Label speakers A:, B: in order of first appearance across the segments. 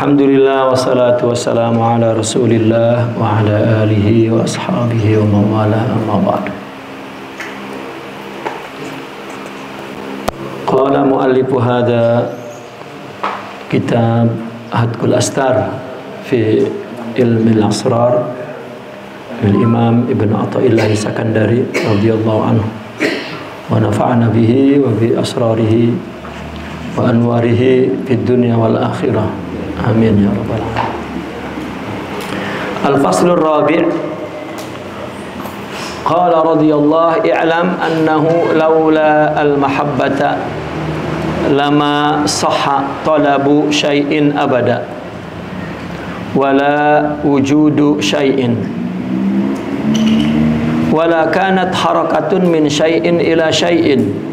A: Alhamdulillah wassalatu wassalamu ala Rasulillah wa ala alihi wa ashabihi wa mawala amma ba'du. Qala muallifu hadha kitab Hadkul Astar fi ilmi al-asrar al-Imam Ibn Athaillah Sakandari radhiyallahu anhu wa nafa'ana bihi wa bi asrarihi wa anwarihi fid dunya wal akhirah. Amin ya rabbal alamin. Al-faslur rabi' qala radhiyallahu i'lam annahu laula al-mahabbata lama sahha talabu syai'in abada wala wujudu syai'in wala kanat harakatun min syai'in ila syai'in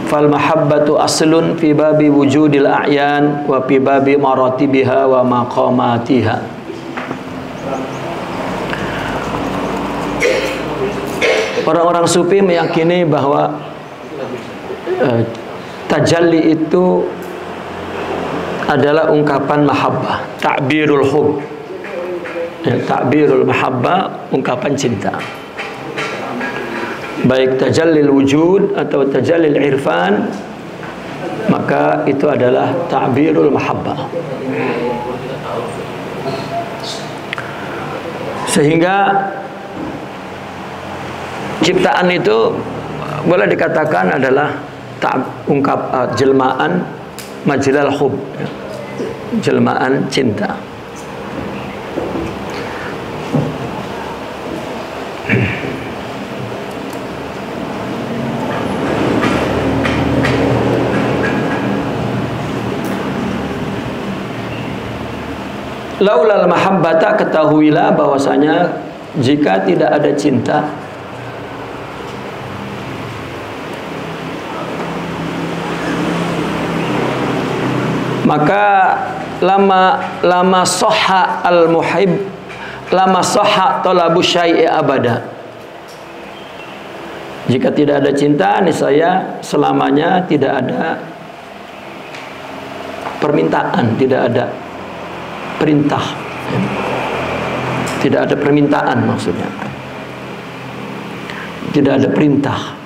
A: fal mahabbatu aslun fi babi wujudil a'yan wa fi babi maratibiha wa maqamatiha. Orang-orang sufi meyakini bahwa tajalli itu adalah ungkapan mahabbah, ta'birul hub. Ta'birul mahabbah, ungkapan cinta. Baik tajallil wujud atau tajallil irfan, maka itu adalah ta'birul mahabbah. Sehingga ciptaan itu boleh dikatakan adalah jelmaan majlal hub, jelmaan cinta. Laulal mahabbata, ketahuilah bahwasanya jika tidak ada cinta, maka lama sahha al muhib, lama sahha talabu syai'i abada. Jika tidak ada cinta, niscaya selamanya tidak ada permintaan, tidak ada perintah, tidak ada permintaan, maksudnya tidak ada perintah,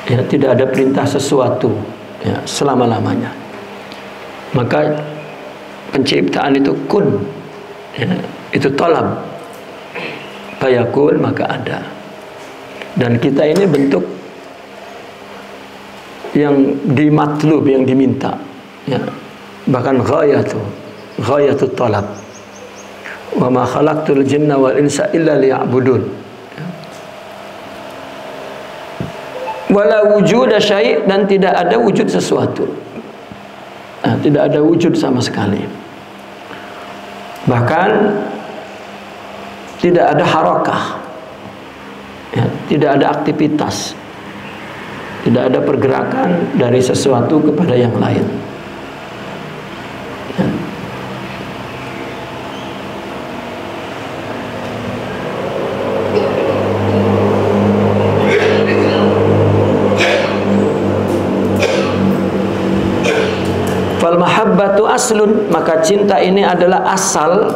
A: ya, tidak ada perintah sesuatu, ya, selama-lamanya. Maka penciptaan itu kun, ya, itu talab, fayakun, maka ada. Dan kita ini bentuk yang dimatlub, yang diminta, ya. Bahkan ghayatul talab, wa ma khalaqtul jinna wal insa illa liya'budun. Wala wujuda syai', dan tidak ada wujud sesuatu, nah, tidak ada wujud sama sekali. Bahkan tidak ada harakah, ya, tidak ada aktivitas, tidak ada pergerakan dari sesuatu kepada yang lain. Fal mahabbatu aslun, maka cinta ini adalah asal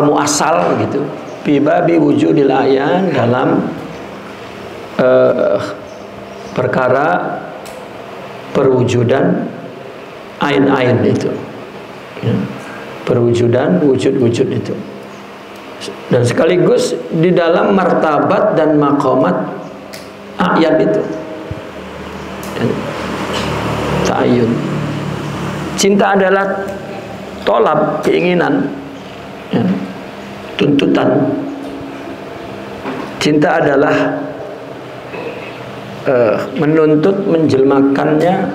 A: muasal gitu. Fi babi wujudil ayan, dalam perkara perwujudan ain-ain itu, ya, perwujudan wujud-wujud itu, dan sekaligus di dalam martabat dan maqamat ayan itu, ya, ta'ayyun. Cinta adalah tolab, keinginan, ya, tuntutan. Cinta adalah menuntut, menjelmakannya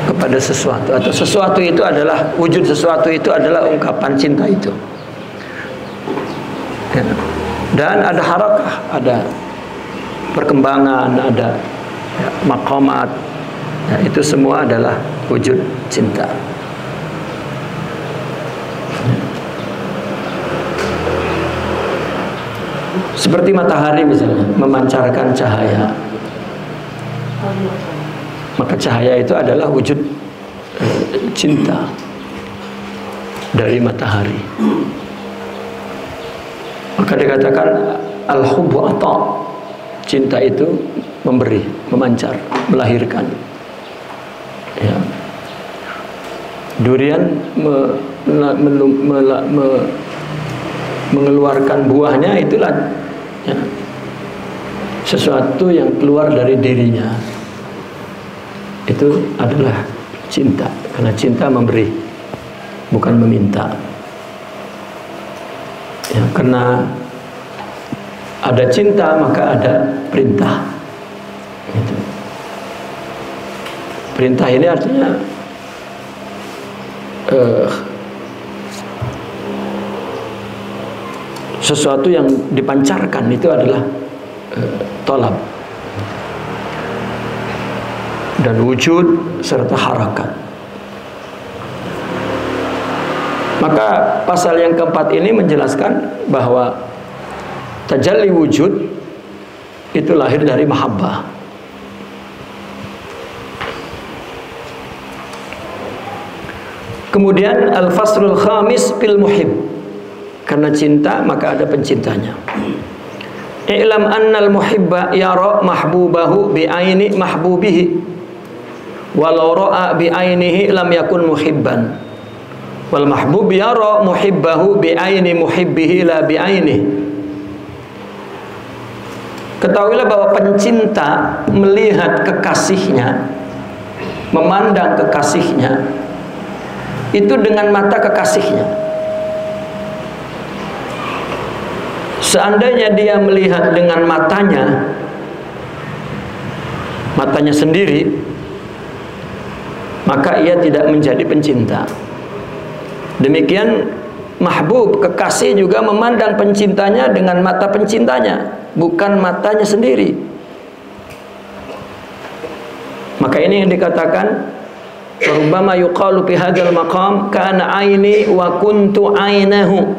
A: kepada sesuatu, atau sesuatu itu adalah wujud, sesuatu itu adalah ungkapan cinta itu, ya. Dan ada harakah, ada perkembangan, ada, ya, maqamat, ya, itu semua adalah wujud cinta. Seperti matahari misalnya memancarkan cahaya, Maka cahaya itu adalah wujud cinta dari matahari. Maka dikatakan al-hubbu ata, cinta itu memberi, memancar, melahirkan. Ya. Durian mengeluarkan buahnya, itulah ya, sesuatu yang keluar dari dirinya. Itu adalah cinta, karena cinta memberi, bukan meminta. Ya, karena ada cinta maka ada perintah. Gitu. Perintah ini artinya sesuatu yang dipancarkan, itu adalah tolab dan wujud serta harakat. Maka pasal yang keempat ini menjelaskan bahwa tajalli wujud itu lahir dari mahabbah. Kemudian al-faslul khamis fil muhib, karena cinta maka ada pencintanya. I'lam annal muhibba yara mahbubahu bi aini mahbubihi, walau ra'a bi ainihi lam yakun muhibban. Wal mahbub yara muhibbahu bi aini muhibbihi la bi ainihi. Ketahuilah bahwa pencinta melihat kekasihnya, memandang kekasihnya itu dengan mata kekasihnya. Seandainya dia melihat dengan matanya sendiri, maka ia tidak menjadi pencinta. Demikian mahbub, kekasih, juga memandang pencintanya dengan mata pencintanya, bukan matanya sendiri. Maka ini yang dikatakan rubbama yuqalu fi hadzal maqam kana aini wa kuntu ainahu.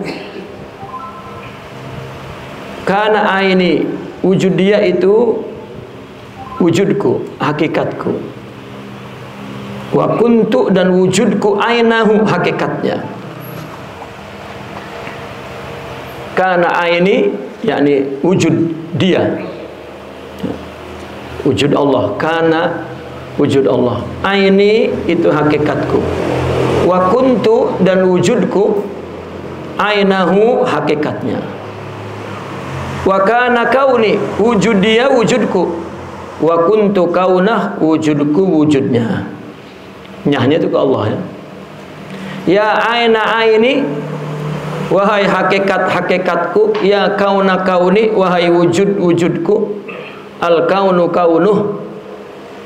A: Kana aini, wujud dia itu wujudku, hakikatku. Wa kuntu, dan wujudku, ainahu, hakikatnya. Kana aini, yakni wujud dia, wujud Allah. Kana, wujud Allah. Aini, itu hakikatku. Wa kuntu, dan wujudku, ainahu, hakikatnya. Wa kana kauni, wujud dia wujudku. Wa kuntu kaunah, wujudku wujudnya. Nyahnya itu ke Allah, ya. Ya aina aini, wahai hakikat hakikatku. Ya kauna kauni, wahai wujud wujudku. Al kaunu kaunuh,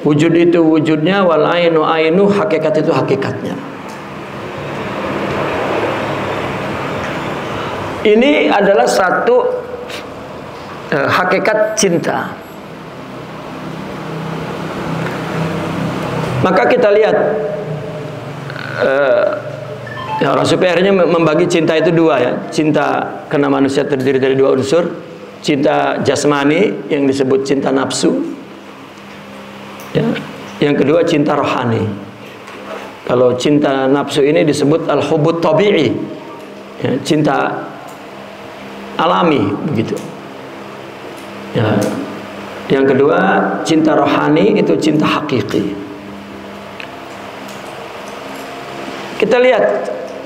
A: wujud itu wujudnya. Wal ainu ainu, hakikat itu hakikatnya. Ini adalah satu hakikat cinta. Maka kita lihat Rasul-Nya membagi cinta itu dua, ya. Cinta karena manusia terdiri dari dua unsur. Cinta jasmani yang disebut cinta nafsu, ya. Yang kedua cinta rohani. Kalau cinta nafsu ini disebut al-hubbut tabi'i, ya, cinta alami, begitu, ya. Yang kedua cinta rohani, itu cinta hakiki. Kita lihat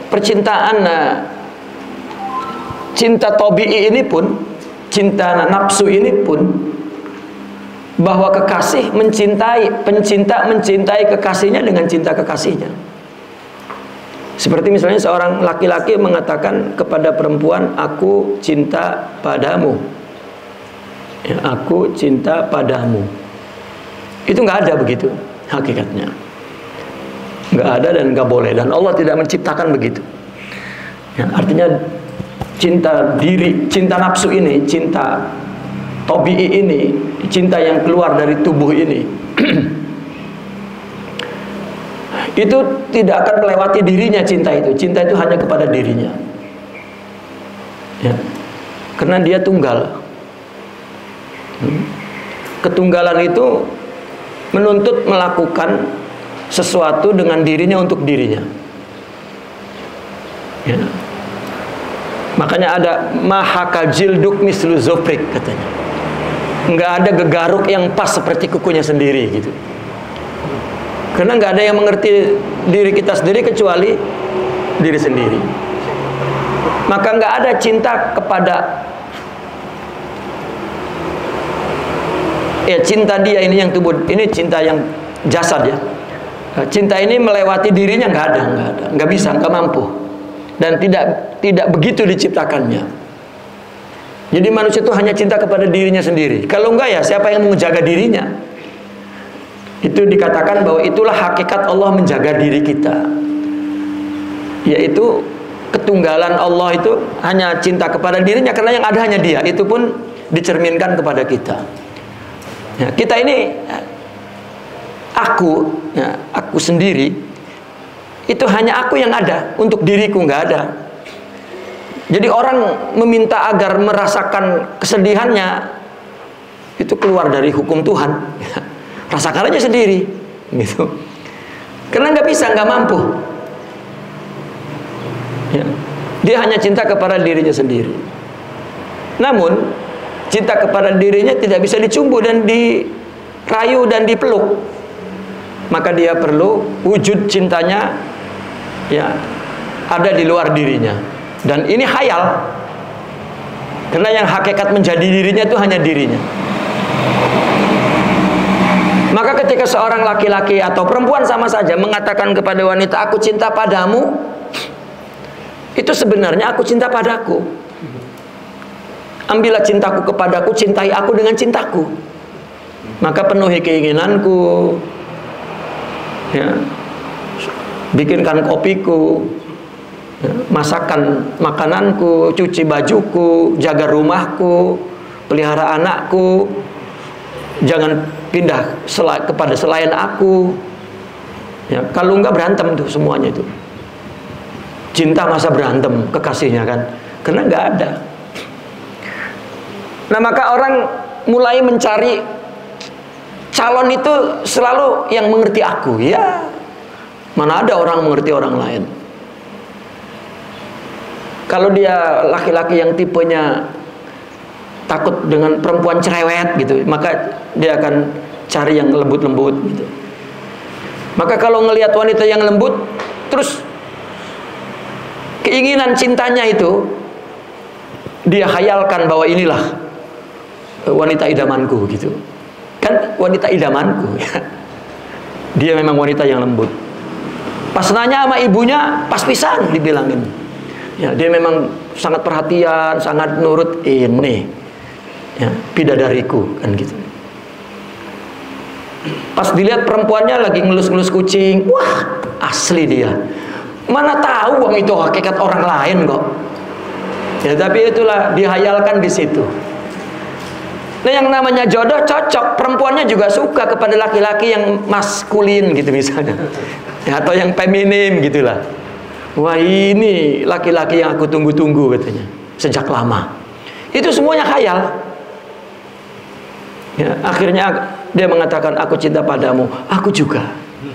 A: percintaan cinta tabi'i ini pun, cinta nafsu ini pun, bahwa kekasih mencintai, pencinta mencintai kekasihnya dengan cinta kekasihnya. Seperti misalnya seorang laki-laki mengatakan kepada perempuan, aku cinta padamu, ya, aku cinta padamu. Itu nggak ada begitu hakikatnya. Nggak ada dan nggak boleh, dan Allah tidak menciptakan begitu, ya. Artinya cinta diri, cinta nafsu ini, cinta tabi'i ini, cinta yang keluar dari tubuh ini itu tidak akan melewati dirinya. Cinta itu hanya kepada dirinya, ya. Karena dia tunggal. Ketunggalan itu menuntut melakukan sesuatu dengan dirinya untuk dirinya. Ya. Makanya ada mahaka jilduk mislu zofrik katanya. Nggak ada gegaruk yang pas seperti kukunya sendiri gitu. Karena nggak ada yang mengerti diri kita sendiri kecuali diri sendiri. Maka nggak ada cinta kepada cinta dia ini yang tubuh, ini cinta yang jasad ya. Cinta ini melewati dirinya nggak ada, nggak bisa, nggak mampu, dan tidak begitu diciptakannya. Jadi manusia itu hanya cinta kepada dirinya sendiri. Kalau enggak ya siapa yang menjaga dirinya? Itu dikatakan bahwa itulah hakikat Allah menjaga diri kita, yaitu ketunggalan Allah itu hanya cinta kepada dirinya karena yang ada hanya Dia. Itu pun dicerminkan kepada kita. Ya, kita ini aku sendiri itu hanya aku yang ada, untuk diriku nggak ada. Jadi orang meminta agar merasakan kesedihannya itu keluar dari hukum Tuhan. Rasakan aja sendiri, gitu. Karena nggak bisa, nggak mampu. Ya. Dia hanya cinta kepada dirinya sendiri. Namun cinta kepada dirinya tidak bisa dicumbu dan dirayu dan dipeluk. Maka dia perlu wujud cintanya ya ada di luar dirinya. Dan ini khayal. Karena yang hakikat menjadi dirinya itu hanya dirinya. Maka ketika seorang laki-laki atau perempuan sama saja mengatakan kepada wanita, aku cinta padamu, itu sebenarnya aku cinta padaku. Ambillah cintaku kepadaku, cintai aku dengan cintaku. Maka penuhi keinginanku, ya, bikinkan kopiku, ya, masakan makananku, cuci bajuku, jaga rumahku, pelihara anakku, jangan pindah kepada selain aku. Ya, kalau enggak berantem tuh semuanya itu. Cinta masa berantem kekasihnya kan? Karena enggak ada. Nah, maka orang mulai mencari calon itu selalu yang mengerti aku. Ya, mana ada orang mengerti orang lain. Kalau dia laki-laki yang tipenya takut dengan perempuan cerewet gitu, maka dia akan cari yang lembut-lembut gitu. Maka kalau ngelihat wanita yang lembut, terus keinginan cintanya itu dia khayalkan bahwa inilah wanita idamanku gitu. Kan wanita idamanku ya. Dia memang wanita yang lembut. Pas nanya sama ibunya, pas pisan dibilangin. Ya, dia memang sangat perhatian, sangat nurut, ini ya, bidadariku kan gitu. Pas dilihat perempuannya lagi ngelus-ngelus kucing, wah, asli dia. Mana tahu wong itu hakikat orang lain kok. Ya, tapi itulah dihayalkan di situ. Nah, yang namanya jodoh cocok, perempuannya juga suka kepada laki-laki yang maskulin gitu misalnya, ya, atau yang feminim gitulah. Wah, ini laki-laki yang aku tunggu-tunggu katanya sejak lama. Itu semuanya khayal. Ya, akhirnya dia mengatakan aku cinta padamu, aku juga.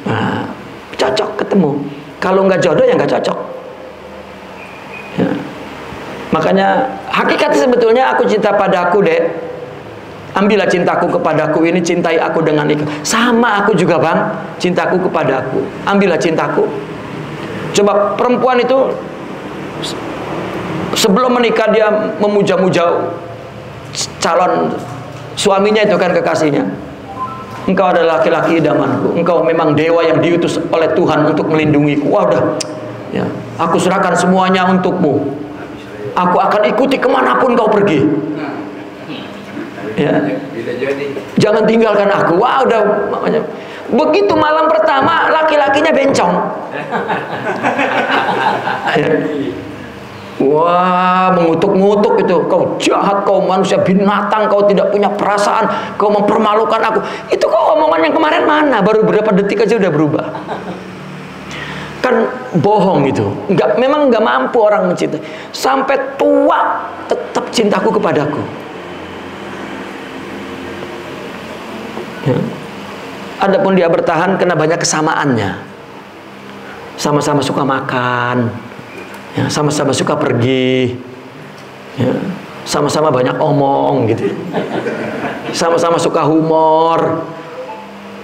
A: Nah, cocok ketemu. Kalau nggak jodoh ya nggak cocok. Ya. Makanya hakikatnya sebetulnya aku cinta padaku, Dek. Ambillah cintaku kepadaku ini, cintai aku dengan ikhlas. Sama aku juga, Bang, cintaku kepadaku. Ambillah cintaku. Coba perempuan itu sebelum menikah dia memuja-muja calon suaminya itu kan, kekasihnya. Engkau adalah laki-laki idamanku. Engkau memang dewa yang diutus oleh Tuhan untuk melindungiku. Wah, udah. Ya, aku serahkan semuanya untukmu. Aku akan ikuti kemanapun kau pergi. Ya. Jangan tinggalkan aku. Wah, udah. Begitu malam pertama laki-lakinya bencong. Ya. Wah, mengutuk-ngutuk itu. Kau jahat, kau manusia binatang, kau tidak punya perasaan, kau mempermalukan aku. Itu kok omongan yang kemarin mana? Baru beberapa detik aja udah berubah. Kan bohong itu. Memang nggak mampu orang mencintai. Sampai tua tetap cintaku kepadaku. Ya. Adapun dia bertahan karena banyak kesamaannya. Sama-sama suka makan, ya, sama-sama suka pergi, ya, sama-sama banyak omong gitu. Sama-sama suka humor.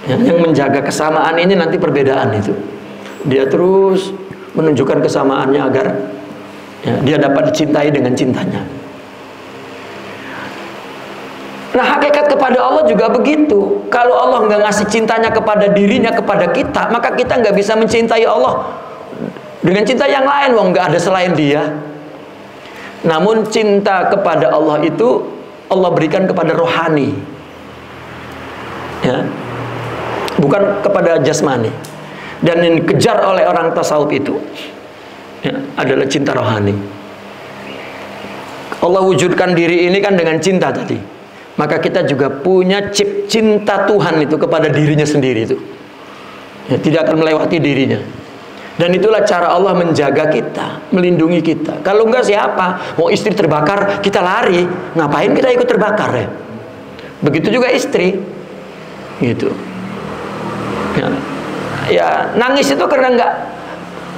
A: Ya, yang menjaga kesamaan ini nanti perbedaan itu. Dia terus menunjukkan kesamaannya agar ya, dia dapat dicintai dengan cintanya. Nah, hakikat kepada Allah juga begitu. Kalau Allah nggak ngasih cintanya kepada dirinya, kepada kita, maka kita nggak bisa mencintai Allah dengan cinta yang lain. Wong nggak ada selain Dia. Namun cinta kepada Allah itu Allah berikan kepada rohani, ya, bukan kepada jasmani. Dan yang dikejar oleh orang tasawuf itu ya, adalah cinta rohani. Allah wujudkan diri ini kan dengan cinta tadi. Maka kita juga punya chip cinta Tuhan itu kepada dirinya sendiri itu. Ya, tidak akan melewati dirinya. Dan itulah cara Allah menjaga kita, melindungi kita. Kalau enggak siapa? Mau istri terbakar, kita lari. Ngapain kita ikut terbakar ya? Begitu juga istri. Gitu. Ya, nangis itu karena enggak,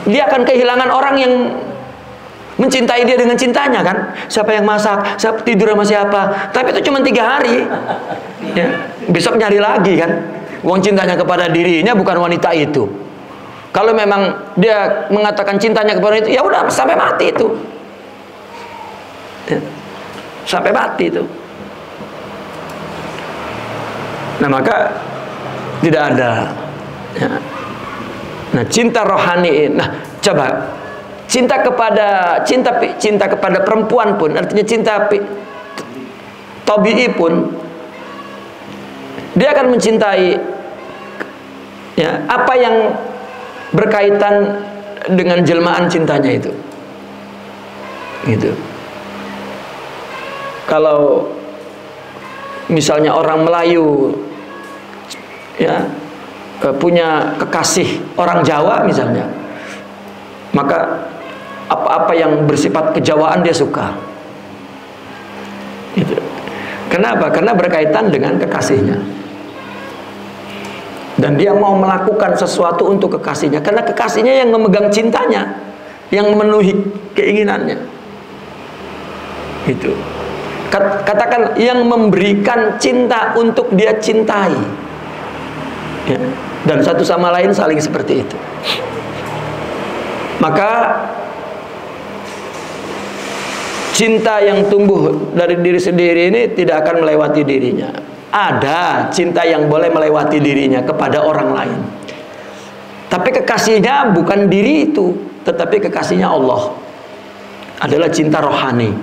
A: dia akan kehilangan orang yang mencintai dia dengan cintanya kan. Siapa yang masak, siapa tidur sama siapa. Tapi itu cuma 3 hari ya. Besok nyari lagi kan. Wong cintanya kepada dirinya bukan wanita itu. Kalau memang dia mengatakan cintanya kepada itu, ya udah sampai mati itu ya. Sampai mati itu. Nah maka tidak ada ya. Nah cinta rohani. Nah coba cinta kepada perempuan pun, artinya cinta tabi'i pun, dia akan mencintai ya, apa yang berkaitan dengan jelmaan cintanya itu. Gitu. Kalau misalnya orang Melayu ya punya kekasih orang Jawa misalnya, maka apa-apa yang bersifat kejawaan dia suka. Gitu. Kenapa? Karena berkaitan dengan kekasihnya. Dan dia mau melakukan sesuatu untuk kekasihnya. Karena kekasihnya yang memegang cintanya, yang memenuhi keinginannya. Gitu. Katakan yang memberikan cinta untuk dia cintai. Ya. Dan satu sama lain saling seperti itu. Maka cinta yang tumbuh dari diri sendiri ini tidak akan melewati dirinya. Ada cinta yang boleh melewati dirinya kepada orang lain. Tapi kekasihnya bukan diri itu, tetapi kekasihnya Allah. Adalah cinta rohani.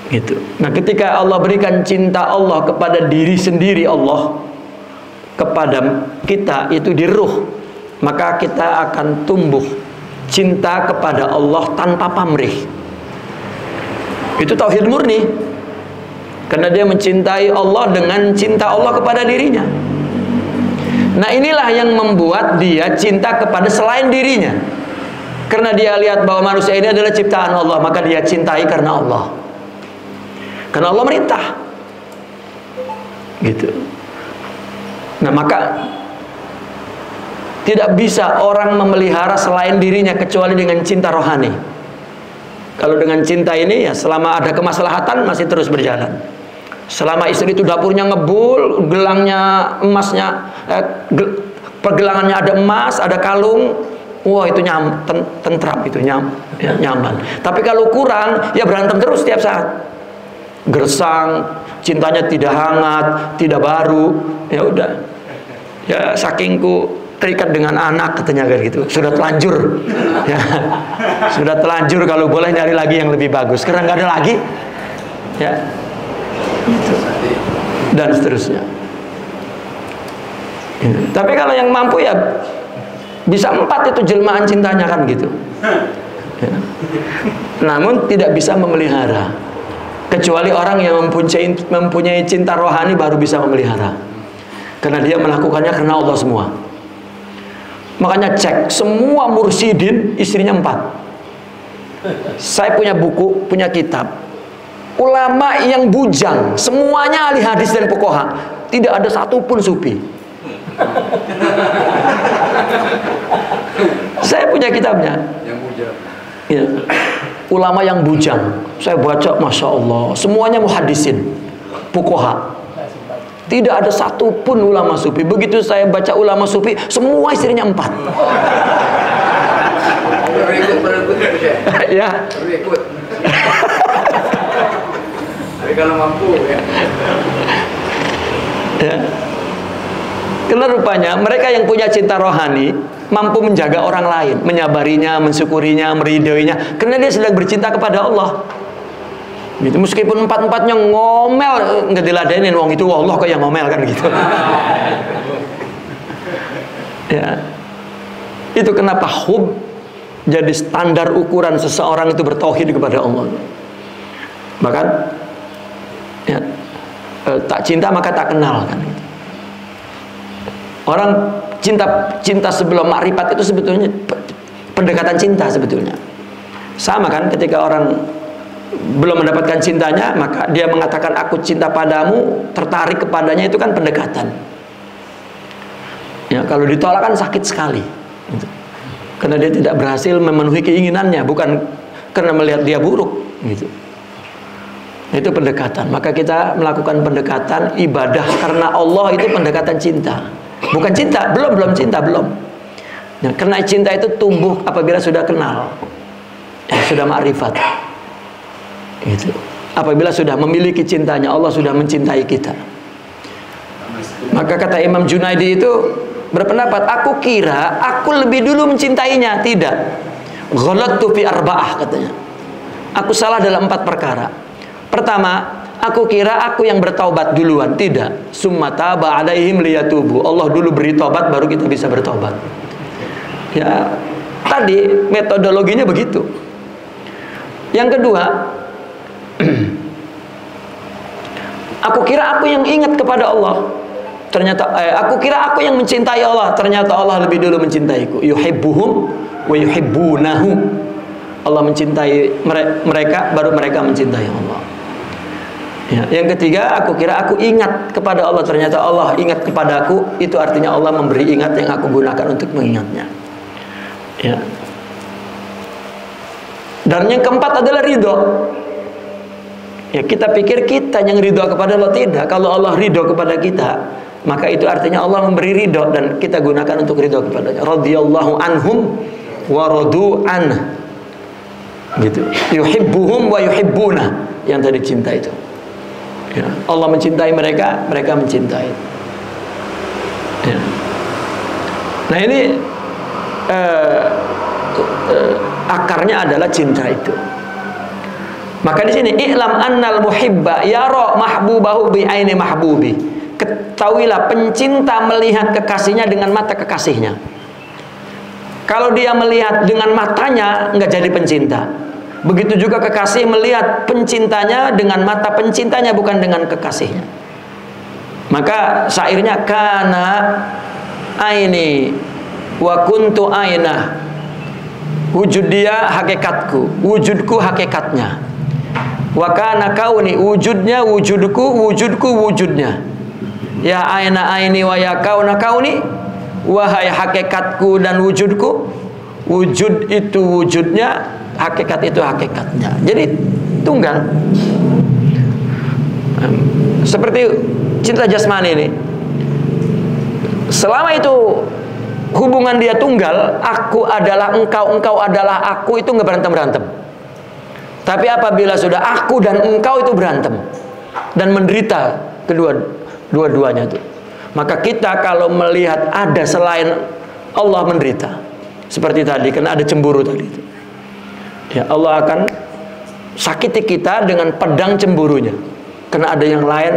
A: Gitu. Nah, ketika Allah berikan cinta Allah kepada diri sendiri Allah, kepada kita itu di ruh, maka kita akan tumbuh cinta kepada Allah tanpa pamrih. Itu tauhid murni. Karena dia mencintai Allah dengan cinta Allah kepada dirinya. Nah inilah yang membuat dia cinta kepada selain dirinya. Karena dia lihat bahwa manusia ini adalah ciptaan Allah, maka dia cintai karena Allah. Karena Allah merintah. Gitu. Nah maka tidak bisa orang memelihara selain dirinya kecuali dengan cinta rohani. Kalau dengan cinta ini ya selama ada kemaslahatan masih terus berjalan. Selama istri itu dapurnya ngebul, gelangnya emasnya, pergelangannya ada emas, ada kalung, wah itu tentram itu nyaman. Tapi kalau kurang ya berantem terus setiap saat. Gersang, cintanya tidak hangat, tidak baru, ya udah. Ya sakingku terikat dengan anak katanya kayak gitu, sudah telanjur ya. Sudah telanjur, kalau boleh nyari lagi yang lebih bagus karena nggak ada lagi ya gitu. Dan seterusnya gitu. Tapi kalau yang mampu ya bisa 4 itu jelmaan cintanya kan gitu ya. Namun tidak bisa memelihara kecuali orang yang mempunyai cinta rohani baru bisa memelihara, karena dia melakukannya karena Allah semua. Makanya cek semua mursyidin istrinya 4. Saya punya buku, punya kitab. Ulama yang bujang, semuanya ahli hadis dan fuqaha. Tidak ada satupun sufi. Saya punya kitabnya.
B: Yang bujang.
A: Ya. Ulama yang bujang. Saya baca, masya Allah, semuanya muhaddisin, fuqaha. Tidak ada satupun ulama sufi. Begitu saya baca ulama sufi, semua istrinya 4.
B: Berikut
A: Ya.
B: Berikut. Tapi kalau mampu ya.
A: Ya. Karena rupanya mereka yang punya cinta rohani mampu menjaga orang lain, menyabarinya, mensyukurinya, meridhoinya, karena dia sedang bercinta kepada Allah. Gitu. Meskipun 4-4-nya ngomel, nggak diladenin, wong itu Allah kok yang ngomel kan gitu. Ya. Itu kenapa hub jadi standar ukuran seseorang itu bertauhid kepada Allah. Bahkan ya, tak cinta maka tak kenal kan. Orang cinta sebelum makrifat itu sebetulnya pendekatan cinta sebetulnya. Sama kan, ketika orang belum mendapatkan cintanya, maka dia mengatakan aku cinta padamu, tertarik kepadanya, itu kan pendekatan. Ya, kalau ditolak kan sakit sekali. Gitu. Karena dia tidak berhasil memenuhi keinginannya, bukan karena melihat dia buruk, gitu. Itu pendekatan. Maka kita melakukan pendekatan ibadah karena Allah, itu pendekatan cinta. Bukan cinta, belum cinta, belum. Nah, karena cinta itu tumbuh apabila sudah kenal, ya, sudah ma'rifat. Gitu. Apabila sudah memiliki cintanya, Allah sudah mencintai kita. Maka kata Imam Junaidi itu berpendapat, aku kira aku lebih dulu mencintainya. Tidak. Ghalattu fi arba'ah, katanya. Aku salah dalam 4 perkara. Pertama, aku kira aku yang bertaubat duluan. Tidak. Summa taba alaihim liyatubu. Allah dulu beri taubat, baru kita bisa bertaubat. Ya, tadi metodologinya begitu. Yang kedua, aku kira aku yang ingat kepada Allah. Ternyata aku kira aku yang mencintai Allah. Ternyata Allah lebih dulu mencintaiku. Yuhibbuhum wa yuhibbunahu. Allah mencintai mereka, baru mereka mencintai Allah. Ya, yang ketiga, aku kira aku ingat kepada Allah. Ternyata Allah ingat kepadaku. Itu artinya Allah memberi ingat yang aku gunakan untuk mengingatnya. Ya. Dan yang keempat adalah ridho. Ya, kita pikir kita yang ridho kepada Allah. Tidak. Kalau Allah ridho kepada kita, maka itu artinya Allah memberi ridho, dan kita gunakan untuk ridho kepadanya. Radhiyallahu anhum wa radu an. Gitu. Yuhibbuhum wa yuhibbuna. Yang tadi cinta itu. Ya, Allah mencintai mereka, mereka mencintai. Ya. Nah, ini akarnya adalah cinta itu. Maka di sini, i'lam annal muhibba yara mahbubahu bi aini mahbubi. Ketahuilah, pencinta melihat kekasihnya dengan mata kekasihnya. Kalau dia melihat dengan matanya, nggak jadi pencinta. Begitu juga kekasih melihat pencintanya dengan mata pencintanya, bukan dengan kekasihnya. Maka syairnya, kana aini wa kuntu ainah. Wujud dia hakikatku, wujudku hakikatnya. Wa kana kauni, wujudnya wujudku, wujudku wujudnya. Ya aina aini wa ya kauna kauni. Wahai hakikatku dan wujudku, wujud itu wujudnya, hakikat itu hakikatnya. Jadi tunggal. Seperti cinta jasmani ini, selama itu hubungan dia tunggal, aku adalah engkau, engkau adalah aku, itu nggak berantem-berantem. Tapi apabila sudah aku dan engkau, itu berantem dan menderita dua-duanya itu. Maka kita kalau melihat ada selain Allah menderita. Seperti tadi, karena ada cemburu tadi itu. Ya, Allah akan sakiti kita dengan pedang cemburunya, karena ada yang lain.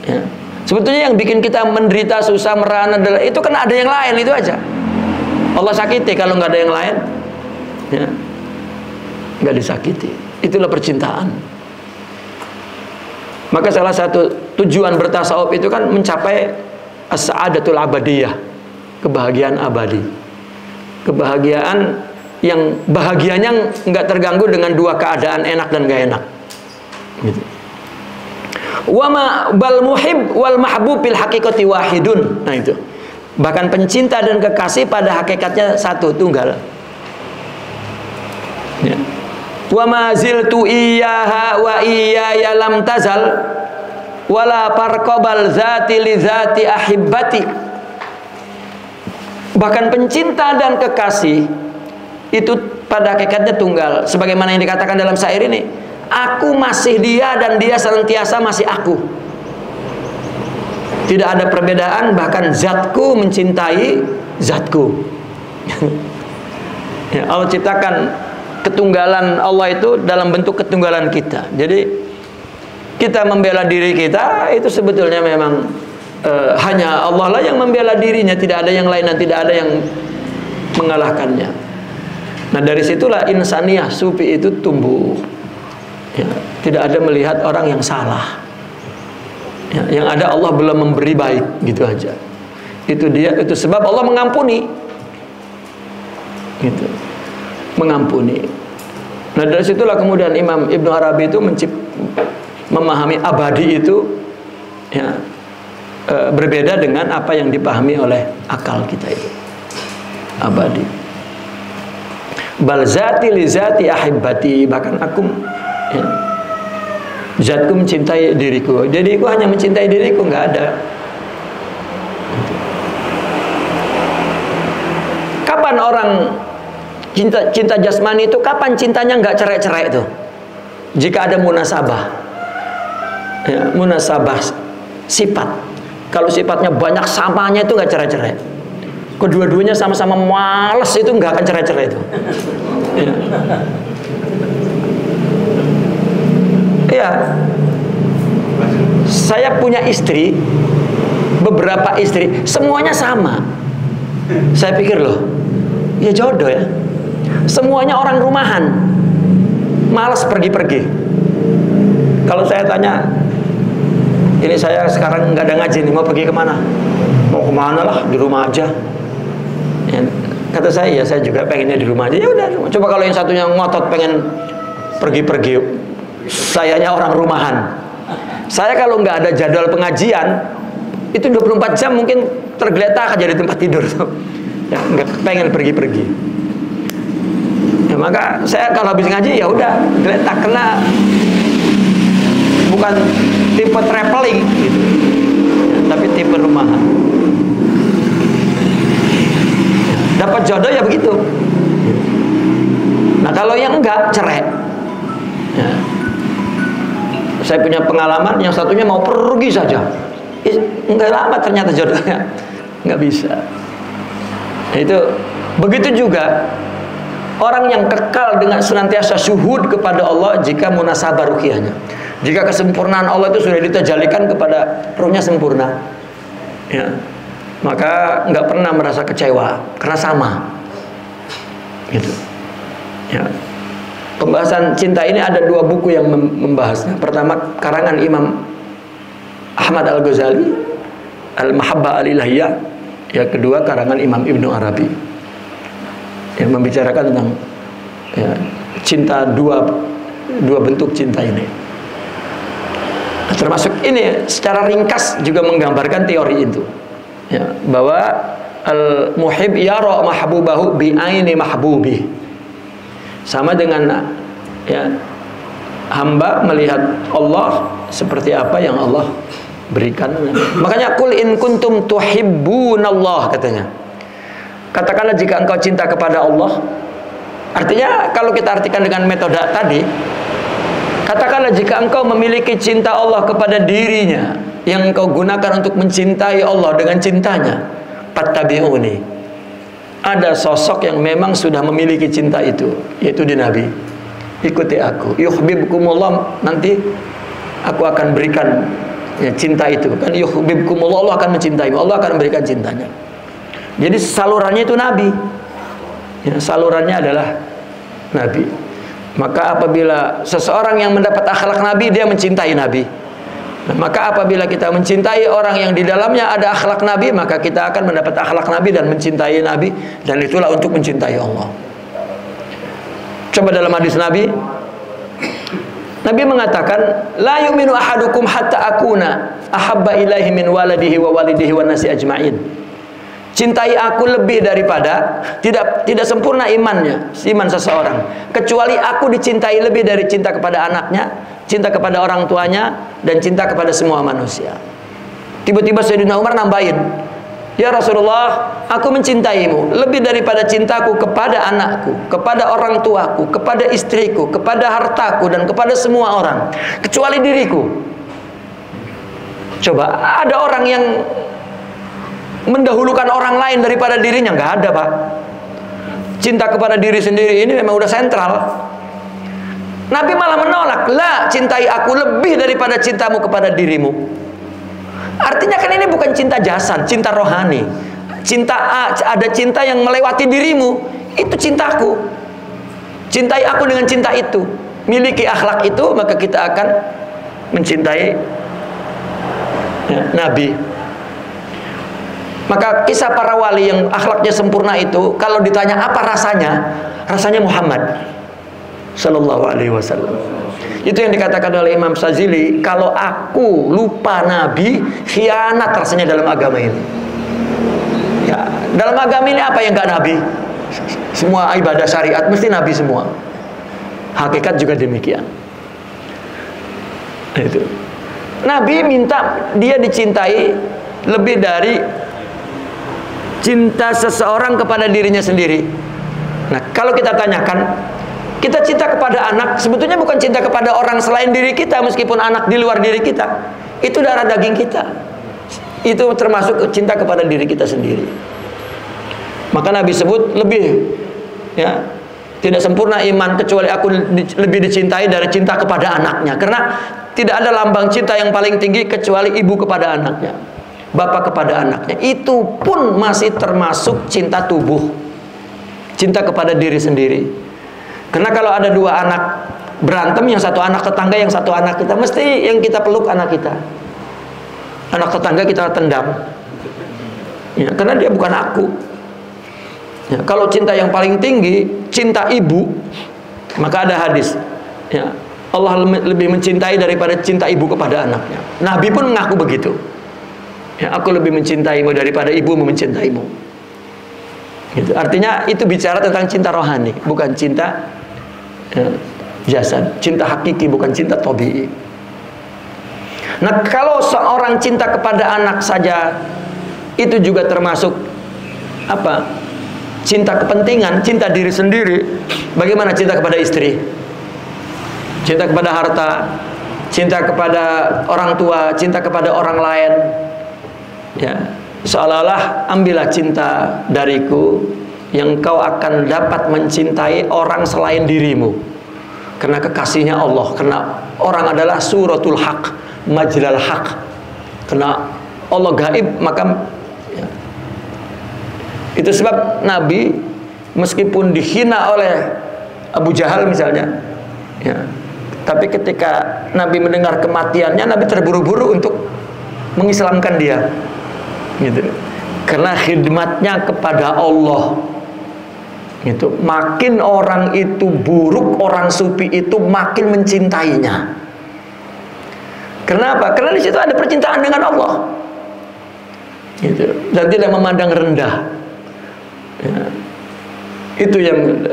A: Ya. Sebetulnya yang bikin kita menderita, susah, merana adalah itu karena ada yang lain, itu aja. Allah sakiti, kalau nggak ada yang lain, ya, nggak disakiti. Itulah percintaan. Maka salah satu tujuan bertasawuf itu kan mencapai as-sa'adatul abadiyah, kebahagiaan abadi, kebahagiaan yang bahagianya nggak terganggu dengan dua keadaan enak dan gak enak. Gitu. Wa ma bal muhib wal mahbub bil haqiqati wahidun. Nah itu. Bahkan pencinta dan kekasih pada hakikatnya satu, tunggal. Ya. Wa ma ziltu iyyaha wa iyaya lam tazal wala farqabal zati li zati ahibbati. Bahkan pencinta dan kekasih itu pada hakikatnya tunggal, sebagaimana yang dikatakan dalam syair ini, aku masih dia dan dia senantiasa masih aku. Tidak ada perbedaan, bahkan zatku mencintai zatku. Ya, Allah ciptakan ketunggalan Allah itu dalam bentuk ketunggalan kita. Jadi kita membela diri kita itu sebetulnya memang hanya Allah lah yang membela dirinya, tidak ada yang lain dan tidak ada yang mengalahkannya. Nah, dari situlah insaniyah sufi itu tumbuh. Ya, tidak ada melihat orang yang salah. Ya, yang ada Allah belum memberi baik, gitu aja. Itu dia, itu sebab Allah mengampuni. Gitu. Mengampuni. Nah, dari situlah kemudian Imam Ibnu Arabi itu memahami abadi itu ya, berbeda dengan apa yang dipahami oleh akal kita itu. Abadi. Bal zati li zati ahibbati, bahkan aku ya, zatku mencintai diriku. Diriku hanya mencintai diriku, nggak ada. Kapan orang cinta jasmani itu, kapan cintanya nggak cerai-cerai itu? Jika ada munasabah, ya, munasabah sifat. Kalau sifatnya banyak samanya itu nggak cerai-cerai. Kedua-duanya sama-sama malas itu nggak akan cerai-cerai itu. Ya. Ya, saya punya istri, beberapa istri, semuanya sama. Saya pikir loh, ya jodoh ya. Semuanya orang rumahan, malas pergi-pergi. Kalau saya tanya, ini saya sekarang nggak ada ngaji nih, mau pergi kemana? Mau kemana lah, di rumah aja. Ya, kata saya, ya saya juga pengennya di rumah aja. Ya udah, coba kalau yang satunya ngotot pengen pergi-pergi, sayanya orang rumahan. Saya kalau nggak ada jadwal pengajian, itu 24 jam mungkin tergeletak aja di tempat tidur tuh. Ya, nggak pengen pergi-pergi. Ya, maka saya kalau habis ngaji ya udah geletak, kena bukan tipe traveling gitu, ya, tapi tipe rumahan. Ya, dapat jodoh ya begitu. Nah kalau yang enggak, cerai. Ya. Saya punya pengalaman, yang satunya mau pergi saja, enggak lama ternyata jodohnya nggak bisa. Nah, itu begitu juga orang yang kekal dengan senantiasa syuhud kepada Allah jika munasabah ruqyahnya. Jika kesempurnaan Allah itu sudah ditajalikan kepada ruhnya sempurna, ya, maka nggak pernah merasa kecewa karena sama. Gitu. Ya. Pembahasan cinta ini ada dua buku yang membahasnya. Pertama karangan Imam Ahmad Al-Ghazali, Al-Mahabbah Al-Ilahiyah. Yang kedua karangan Imam Ibnu Arabi yang membicarakan tentang ya, cinta, dua bentuk cinta ini. Termasuk ini secara ringkas juga menggambarkan teori itu, ya, bahwa al-muhib yara mahbubahu bi aini mahbubi, sama dengan ya, hamba melihat Allah seperti apa yang Allah berikan. Makanya kul in kuntum tuhibbunallah, katanya, katakanlah jika engkau cinta kepada Allah. Artinya kalau kita artikan dengan metode tadi, katakanlah jika engkau memiliki cinta Allah kepada dirinya, yang engkau gunakan untuk mencintai Allah dengan cintanya, fattabi'uni. Ada sosok yang memang sudah memiliki cinta itu, yaitu di Nabi. Ikuti aku. Yuhibbukumullah, nanti aku akan berikan ya, cinta itu. Kan yuhibbukumullah, Allah akan mencintaimu, Allah akan memberikan cintanya. Jadi salurannya itu Nabi. Ya, salurannya adalah Nabi. Maka apabila seseorang yang mendapat akhlak Nabi, dia mencintai Nabi. Nah, maka apabila kita mencintai orang yang di dalamnya ada akhlak Nabi, maka kita akan mendapat akhlak Nabi dan mencintai Nabi, dan itulah untuk mencintai Allah. Coba dalam hadis Nabi, Nabi mengatakan, la yu'minu ahadukum hatta akuna ahabba ilaihi min waladihi wa walidihi wa nasi ajma'in. cintai aku lebih daripada tidak sempurna iman seseorang kecuali aku dicintai lebih dari cinta kepada anaknya, cinta kepada orang tuanya, dan cinta kepada semua manusia. Tiba-tiba Sayyidina Umar nambahin, ya Rasulullah, aku mencintaimu lebih daripada cintaku kepada anakku, kepada orang tuaku, kepada istriku, kepada hartaku, dan kepada semua orang kecuali diriku. Coba ada orang yang mendahulukan orang lain daripada dirinya? Nggak ada, Pak. Cinta kepada diri sendiri ini memang udah sentral. Nabi malah menolak, la, cintai aku lebih daripada cintamu kepada dirimu. Artinya kan ini bukan cinta jasad, cinta rohani. Ada cinta yang melewati dirimu, itu cintaku. Cintai aku dengan cinta itu. Miliki akhlak itu, maka kita akan mencintai Nabi. Maka kisah para wali yang akhlaknya sempurna itu, kalau ditanya apa rasanya Muhammad Sallallahu Alaihi Wasallam. Itu yang dikatakan oleh Imam Sazili, kalau aku lupa Nabi, khianat rasanya dalam agama ini. Ya, dalam agama ini apa yang gak Nabi? Semua ibadah syariat mesti Nabi semua. Hakikat juga demikian. Itu. Nabi minta dia dicintai lebih dari cinta seseorang kepada dirinya sendiri. Nah, kalau kita tanyakan, kita cinta kepada anak sebetulnya bukan cinta kepada orang selain diri kita, meskipun anak di luar diri kita. Itu darah daging kita. Itu termasuk cinta kepada diri kita sendiri. Maka Nabi sebut lebih, ya, tidak sempurna iman kecuali aku lebih dicintai dari cinta kepada anaknya. Karena tidak ada lambang cinta yang paling tinggi kecuali ibu kepada anaknya, bapak kepada anaknya. Itu pun masih termasuk cinta tubuh, cinta kepada diri sendiri. Karena kalau ada dua anak berantem, yang satu anak tetangga, yang satu anak kita, mesti yang kita peluk anak kita. Anak tetangga kita tendang, ya, karena dia bukan aku. Ya, kalau cinta yang paling tinggi, cinta ibu, maka ada hadis, ya, Allah lebih mencintai daripada cinta ibu kepada anaknya. Nabi pun mengaku begitu. Ya, aku lebih mencintaimu daripada ibumu mencintaimu. Gitu. Artinya itu bicara tentang cinta rohani, bukan cinta jasad, cinta hakiki, bukan cinta tabii. Nah, kalau seorang cinta kepada anak saja itu juga termasuk apa? Cinta kepentingan, cinta diri sendiri. Bagaimana cinta kepada istri? Cinta kepada harta, cinta kepada orang tua, cinta kepada orang lain. Ya, seolah-olah ambillah cinta dariku, yang kau akan dapat mencintai orang selain dirimu. Karena kekasihnya Allah, karena orang adalah suratul haq, majlal haq. Karena Allah gaib, maka ya. Itu sebab Nabi meskipun dihina oleh Abu Jahal misalnya, ya, tapi ketika Nabi mendengar kematiannya, Nabi terburu-buru untuk mengislamkan dia, gitu. Karena khidmatnya kepada Allah. Gitu. Makin orang itu buruk, orang sufi itu makin mencintainya. Kenapa? Karena di situ ada percintaan dengan Allah. Gitu. Dan tidak memandang rendah. Ya. Itu yang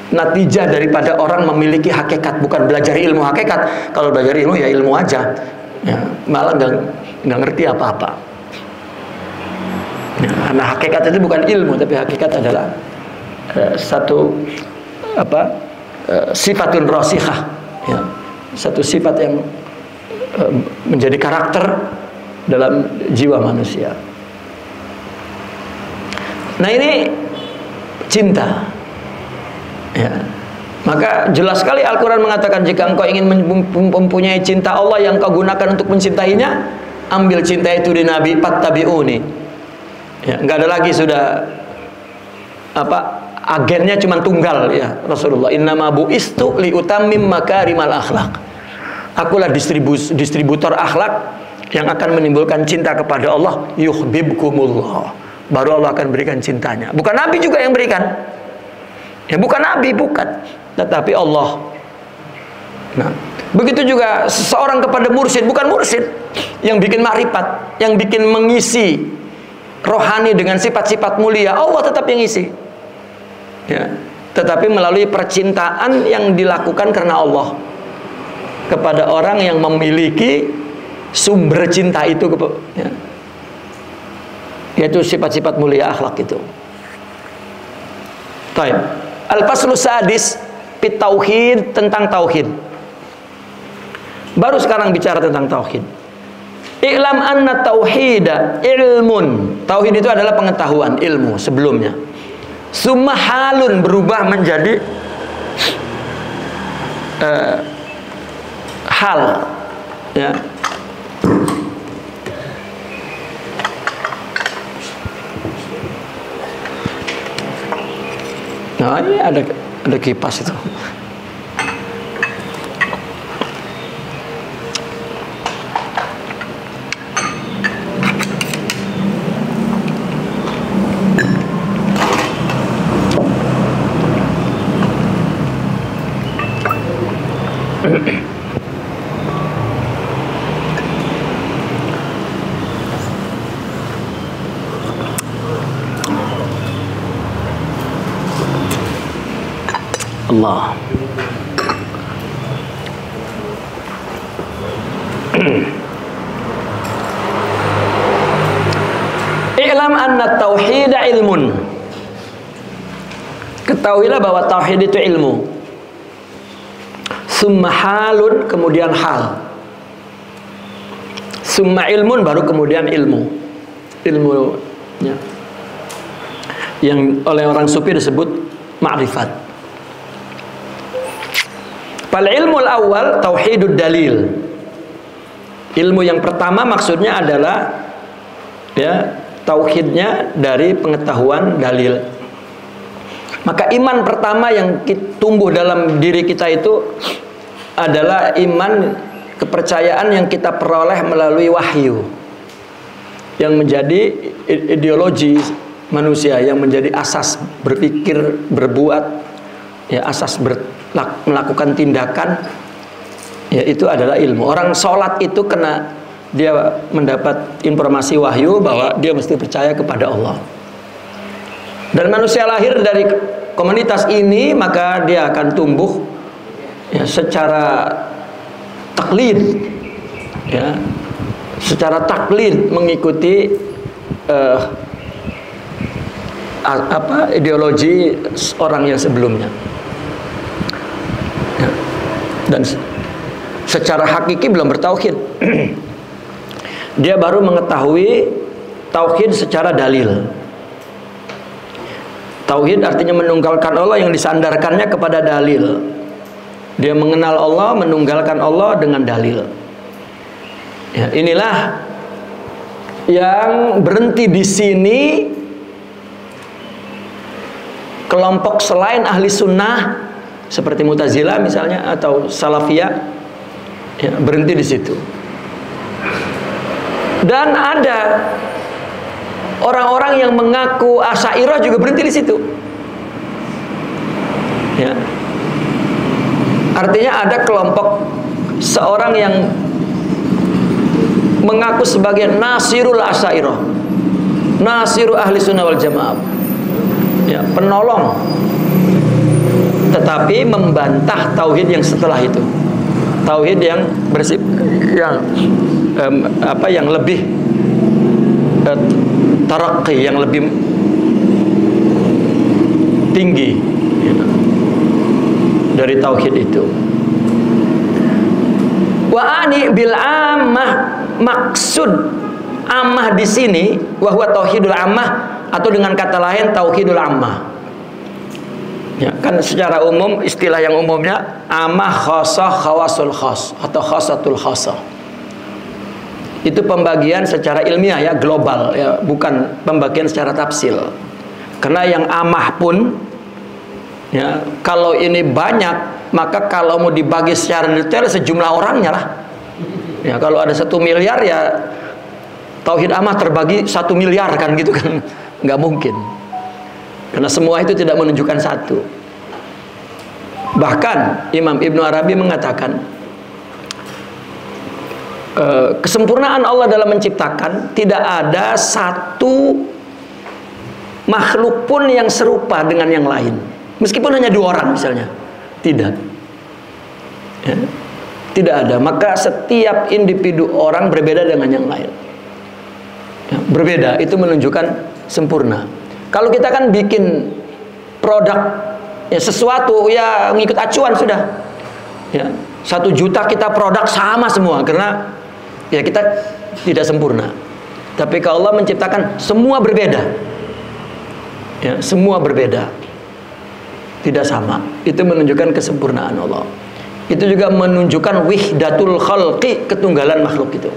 A: natijah daripada orang memiliki hakikat, bukan belajar ilmu hakikat. Kalau belajar ilmu ya ilmu aja, ya, malah nggak ngerti apa-apa. Ya, karena hakikat itu bukan ilmu, tapi hakikat adalah satu sifatun rasikhah, ya, satu sifat yang menjadi karakter dalam jiwa manusia. Nah, ini cinta. Ya. Maka jelas sekali Al-Quran mengatakan, jika engkau ingin mempunyai cinta Allah yang kau gunakan untuk mencintainya, ambil cinta itu di Nabi, fattabi'uni. Ya, nggak ada lagi sudah agennya cuma tunggal, ya, Rasulullah. Innama bu'istu liutammim makarimal akhlak. Akulah distributor akhlak yang akan menimbulkan cinta kepada Allah. Yuhibbukumullah. Baru Allah akan berikan cintanya. Bukan Nabi juga yang berikan. Ya, bukan Nabi, bukan, tetapi Allah. Nah, begitu juga seorang kepada mursyid, bukan mursyid yang bikin makrifat, yang bikin mengisi rohani dengan sifat-sifat mulia, Allah tetap yang isi. Ya, tetapi melalui percintaan yang dilakukan karena Allah kepada orang yang memiliki sumber cinta itu, ya, yaitu sifat-sifat mulia akhlak itu. Baik. Al-faslu sadis fit tauhid, tentang tauhid. Baru sekarang bicara tentang tauhid. I'lam anna tauhida ilmun. Tauhid itu adalah pengetahuan, ilmu sebelumnya. Summa halun, berubah menjadi hal, ya. Nah, ini ada kipas itu. Allah. I'lam anna tauhid ilmun. Ketahuilah bahwa tauhid itu ilmu. Summa halun, kemudian hal. Summa ilmun, baru kemudian ilmu. Ilmunya yang oleh orang sufi disebut ma'rifat. Fal ilmul awal tauhidud dalil. Ilmu yang pertama maksudnya adalah, ya, tauhidnya dari pengetahuan dalil. Maka iman pertama yang tumbuh dalam diri kita itu adalah iman, kepercayaan yang kita peroleh melalui wahyu, yang menjadi ideologi manusia, yang menjadi asas berpikir, berbuat, ya, asas melakukan tindakan, ya, itu adalah ilmu. Orang sholat itu kena dia mendapat informasi wahyu bahwa dia mesti percaya kepada Allah. Dan manusia lahir dari komunitas ini, maka dia akan tumbuh, ya, secara taklid, ya, secara taklid mengikuti ideologi orang yang sebelumnya, ya. Dan secara hakiki belum bertauhid. Dia baru mengetahui tauhid secara dalil. Tauhid artinya menunggalkan Allah yang disandarkannya kepada dalil. Dia mengenal Allah, menunggalkan Allah dengan dalil. Ya, inilah yang berhenti di sini. Kelompok selain ahli sunnah seperti Mu'tazilah misalnya atau Salafiyah, ya, berhenti di situ. Dan ada orang-orang yang mengaku Asy'ariyah juga berhenti di situ. Ya. Artinya ada kelompok seorang yang mengaku sebagai Nasirul Asy'ariyah, Nasiru Ahli Sunnah wal Jamaah, ya, penolong, tetapi membantah tauhid yang setelah itu. Tauhid yang yang lebih tarakki, yang lebih tinggi, ya, dari tauhid itu. Wa ani bil ammah, maksud ammah di sini wahwa tauhidul ammah, atau dengan kata lain tauhidul ammah. Ya, kan secara umum istilah yang umumnya ammah, khassah, khawasul khass atau khassatul khassah. Itu pembagian secara ilmiah, ya, global, ya, bukan pembagian secara tafsil. Karena yang ammah pun, ya, kalau ini banyak, maka kalau mau dibagi secara detail sejumlah orangnya lah. Ya, kalau ada 1 miliar, ya tauhid ammah terbagi 1 miliar kan, gitu kan, nggak mungkin. Karena semua itu tidak menunjukkan satu. Bahkan Imam Ibnu Arabi mengatakan kesempurnaan Allah dalam menciptakan, tidak ada satu makhluk pun yang serupa dengan yang lain. Meskipun hanya 2 orang misalnya, tidak. Ya, tidak ada. Maka setiap individu orang berbeda dengan yang lain. Ya, berbeda, itu menunjukkan sempurna. Kalau kita kan bikin produk, ya sesuatu, ya ngikut acuan sudah. Ya, 1 juta kita produk sama semua, karena ya kita tidak sempurna. Tapi kalau Allah menciptakan semua berbeda, ya semua berbeda, tidak sama. Itu menunjukkan kesempurnaan Allah. Itu juga menunjukkan wihdatul khalqi, ketunggalan makhluk itu.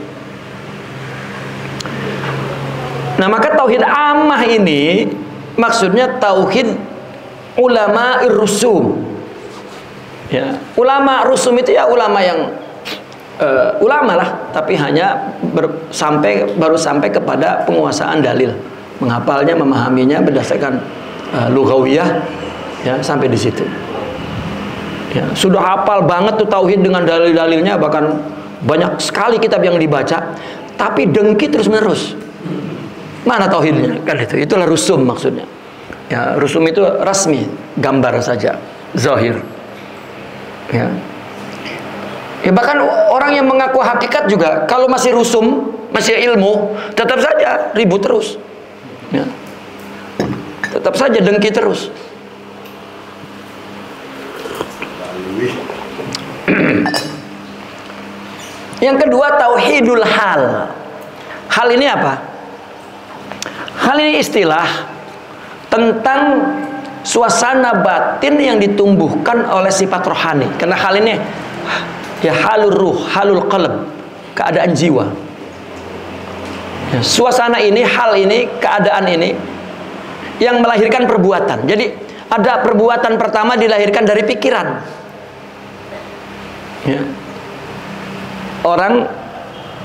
A: Nah, maka tauhid ammah ini maksudnya tauhid ulama rusum. Ya, ulama rusum itu ya ulama yang ulama lah, tapi hanya baru sampai kepada penguasaan dalil, menghafalnya, memahaminya berdasarkan lughawiyah, ya sampai di situ. Ya, sudah hafal banget tuh tauhid dengan dalil-dalilnya, bahkan banyak sekali kitab yang dibaca, tapi dengki terus menerus. Mana tauhidnya? Kan itu. Itulah rusum maksudnya. Ya, rusum itu rasmi, gambar saja, zahir. Ya. Ya, bahkan orang yang mengaku hakikat juga kalau masih rusum, masih ilmu, tetap saja ribut terus. Ya. Tetap saja dengki terus. Yang kedua, tauhidul hal. Hal ini apa? Hal ini istilah tentang suasana batin yang ditumbuhkan oleh sifat rohani. Karena hal ini ya halur ruh, halul qalb, keadaan jiwa. Ya, suasana ini, hal ini, keadaan ini yang melahirkan perbuatan. Jadi ada perbuatan pertama dilahirkan dari pikiran. Ya. Orang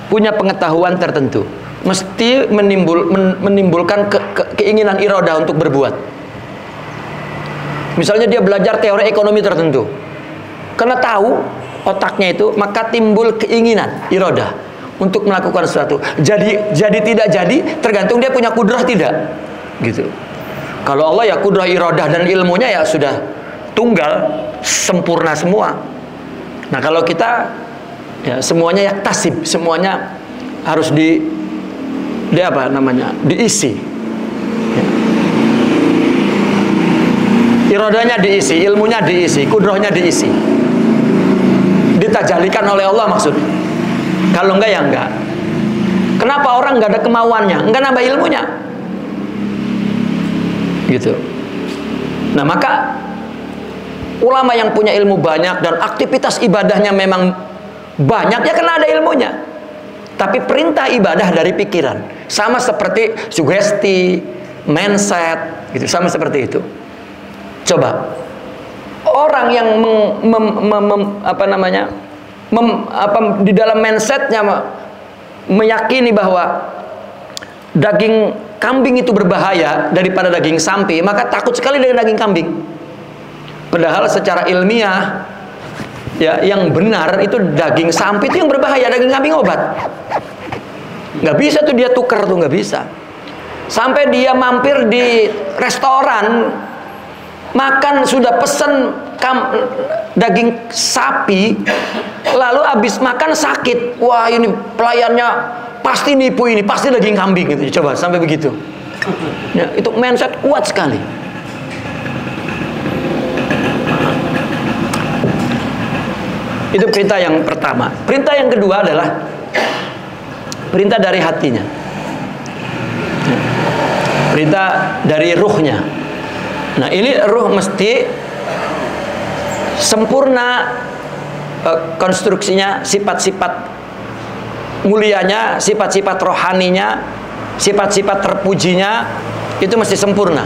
A: punya pengetahuan tertentu, mesti menimbulkan keinginan iroda untuk berbuat. Misalnya dia belajar teori ekonomi tertentu, karena tahu otaknya itu, maka timbul keinginan iroda untuk melakukan sesuatu. Jadi tidak jadi tergantung dia punya kudrah tidak, gitu. Kalau Allah ya kudrah, irodah dan ilmunya ya sudah tunggal, sempurna semua. Nah, kalau kita ya semuanya yaktasib, semuanya harus diisi. Ya. Irodanya diisi, ilmunya diisi, kudrahnya diisi. Ditajalikan oleh Allah maksudnya. Kalau enggak ya enggak. Kenapa orang enggak ada kemauannya? Enggak nambah ilmunya. Gitu. Nah, maka ulama yang punya ilmu banyak dan aktivitas ibadahnya memang banyak, ya karena ada ilmunya. Tapi perintah ibadah dari pikiran, sama seperti sugesti, mindset, gitu, sama seperti itu. Coba orang yang di dalam mindsetnya meyakini bahwa daging kambing itu berbahaya daripada daging sapi, maka takut sekali dari daging kambing. Padahal secara ilmiah ya yang benar itu daging sapi itu yang berbahaya, daging kambing obat. Nggak bisa tuh dia tukar tuh, nggak bisa. Sampai dia mampir di restoran makan, sudah pesen daging sapi, lalu habis makan sakit. Wah, ini pelayannya pasti nipu, ini pasti daging kambing gitu. Coba sampai begitu. Ya, itu mindset kuat sekali. Itu perintah yang pertama. Perintah yang kedua adalah perintah dari hatinya. Perintah dari ruhnya. Nah, ini ruh mesti sempurna konstruksinya, sifat-sifat mulianya, sifat-sifat rohaninya, sifat-sifat terpujinya itu mesti sempurna.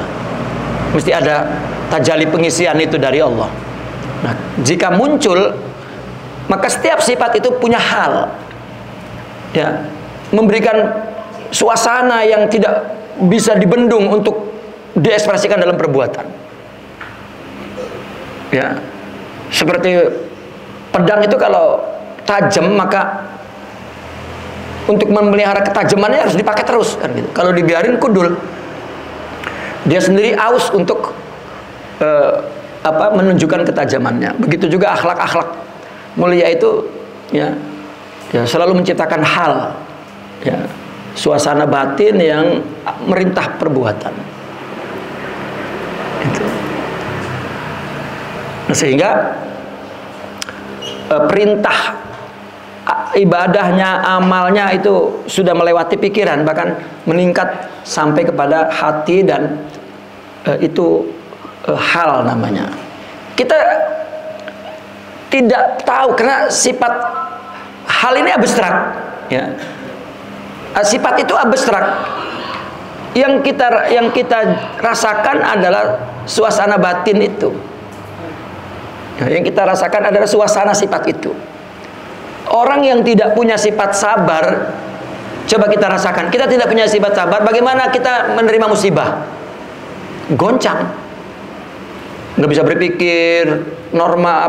A: Mesti ada tajalli pengisian itu dari Allah. Nah, jika muncul, maka setiap sifat itu punya hal, ya, memberikan suasana yang tidak bisa dibendung untuk diekspresikan dalam perbuatan. Ya, seperti pedang itu kalau tajam maka
C: untuk memelihara ketajamannya harus dipakai terus kan gitu. Kalau dibiarin kudul, dia sendiri aus untuk menunjukkan ketajamannya. Begitu juga akhlak-akhlak mulia itu ya selalu menciptakan hal, ya, suasana batin yang merintah perbuatan. Itu. Nah, sehingga perintah ibadahnya, amalnya itu sudah melewati pikiran, bahkan meningkat sampai kepada hati, dan itu hal namanya. Kita tidak tahu karena sifat hal ini abstrak, ya. Sifat itu abstrak. Yang kita rasakan adalah suasana batin itu. Yang kita rasakan adalah suasana sifat itu. Orang yang tidak punya sifat sabar, coba kita rasakan. Kita tidak punya sifat sabar, bagaimana kita menerima musibah? Goncang, nggak bisa berpikir norma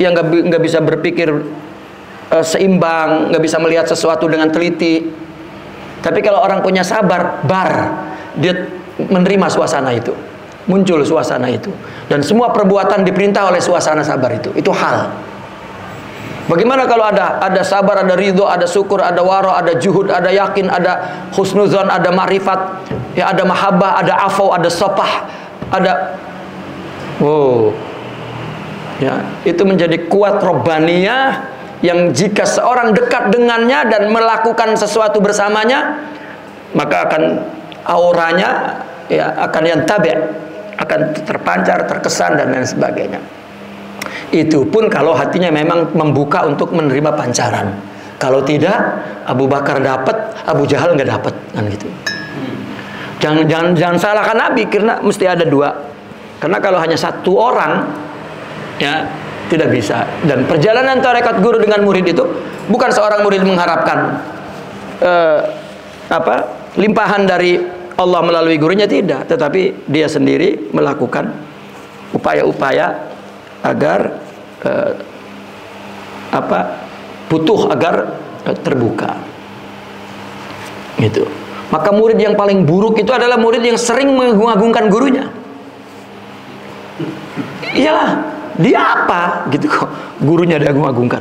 C: yang nggak bisa berpikir seimbang, nggak bisa melihat sesuatu dengan teliti. Tapi kalau orang punya sabar, dia menerima suasana itu, muncul suasana itu, dan semua perbuatan diperintah oleh suasana sabar itu hal. Bagaimana kalau ada sabar, ada ridho, ada syukur, ada waro, ada juhud, ada yakin, ada husnuzon, ada ma'rifat, ya, ada mahabbah, ada afau, ada sopah, ada ya, itu menjadi kuat robbaniyah yang jika seorang dekat dengannya dan melakukan sesuatu bersamanya, maka akan auranya ya akan yang tabi', akan terpancar, terkesan, dan lain sebagainya. Itu pun kalau hatinya memang membuka untuk menerima pancaran. Kalau tidak, Abu Bakar dapat, Abu Jahal nggak dapat, kan gitu. Jangan salahkan Nabi, karena mesti ada dua. Karena kalau hanya satu orang, ya tidak bisa. Dan perjalanan tarekat guru dengan murid itu bukan seorang murid mengharapkan limpahan dari Allah melalui gurunya, tidak, tetapi dia sendiri melakukan upaya-upaya agar butuh agar terbuka. Gitu. Maka murid yang paling buruk itu adalah murid yang sering mengagungkan gurunya. Iyalah, dia apa gitu kok gurunya diagung-agungkan.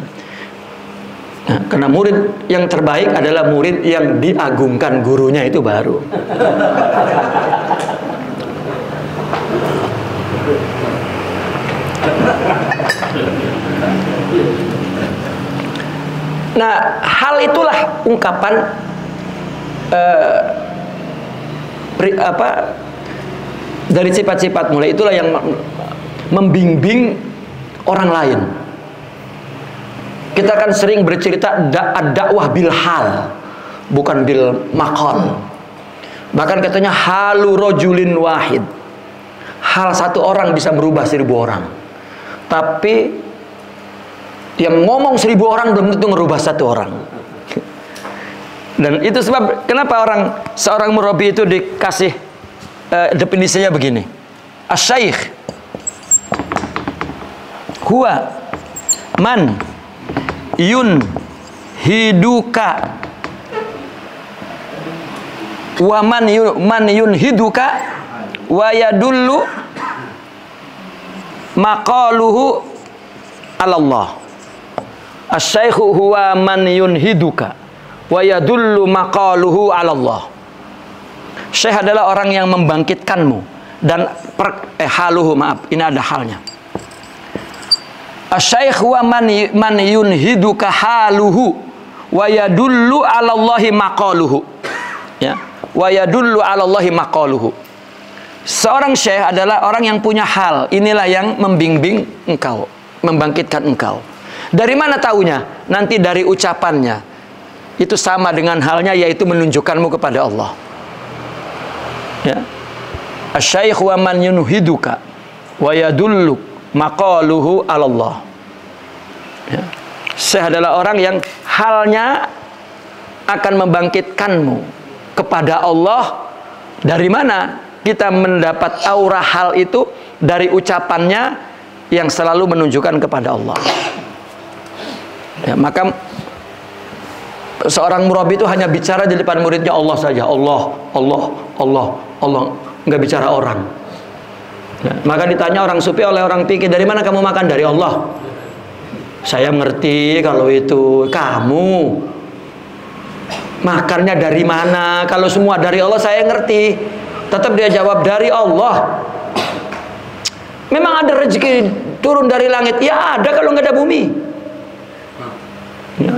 C: Nah, karena murid yang terbaik adalah murid yang diagungkan gurunya, itu baru. Nah, hal itulah ungkapan dari sifat-sifat mulia, itulah yang membimbing orang lain. Kita kan sering bercerita dakwah bil hal, bukan bil maqal. Bahkan katanya halu rojulin wahid, hal satu orang bisa berubah 1000 orang. Tapi yang ngomong 1000 orang belum tentu merubah 1 orang. Dan itu sebab kenapa seorang murabi itu dikasih definisinya begini. Asy-syaikh huwa man yun hiduka wa man yun hiduka wa yadullu maqaluhu ala Allah. Asy-syaikhu huwa man yunhiduka wa yadullu maqaluhu ala Allah. Syekh adalah orang yang membangkitkanmu, dan haluhu, maaf, ini ada halnya. Asy-syaikh huwa man yunhiduka haluhu wa yadullu ala Allahi maqaluhu. Ya, wa yadullu ala Allahi maqaluhu. Seorang syekh adalah orang yang punya hal, inilah yang membimbing engkau, membangkitkan engkau. Dari mana taunya? Nanti dari ucapannya. Itu sama dengan halnya, yaitu menunjukkanmu kepada Allah. Ya. Asy-syaikh wa man yunhiduka wa yadullu maqaluhu 'ala Allah. Ya. Syekh adalah orang yang halnya akan membangkitkanmu kepada Allah. Dari mana kita mendapat aura hal itu? Dari ucapannya yang selalu menunjukkan kepada Allah. Ya, maka seorang murabi itu hanya bicara di depan muridnya Allah saja. Allah, Allah, Allah, Allah, nggak bicara orang. Ya, maka ditanya orang sufi oleh orang fikih, dari mana kamu makan? Dari Allah. Saya ngerti kalau itu. Kamu makannya dari mana? Kalau semua dari Allah saya ngerti. Tetap dia jawab dari Allah. Memang ada rezeki turun dari langit? Ya ada kalau nggak ada bumi. Ya.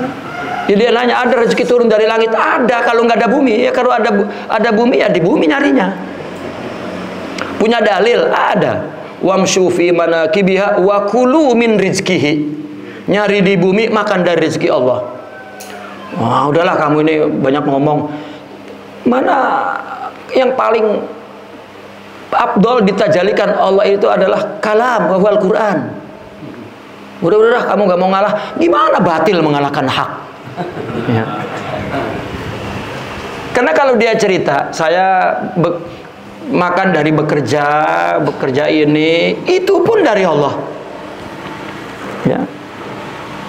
C: Jadi dia nanya, ada rezeki turun dari langit? Ada kalau nggak ada bumi. Ya kalau ada bumi ya di bumi nyarinya. Punya dalil? Ada. Wamshu fi manakibiha wa kulu min rizkihi. Nyari di bumi, makan dari rezeki Allah. Wah, udahlah kamu ini banyak ngomong. Mana yang paling afdol ditajalikan Allah itu adalah kalam wal Quran. Udah kamu gak mau ngalah. Gimana batil mengalahkan hak? Ya. Karena kalau dia cerita, saya makan dari bekerja ini, itu pun dari Allah. Ya.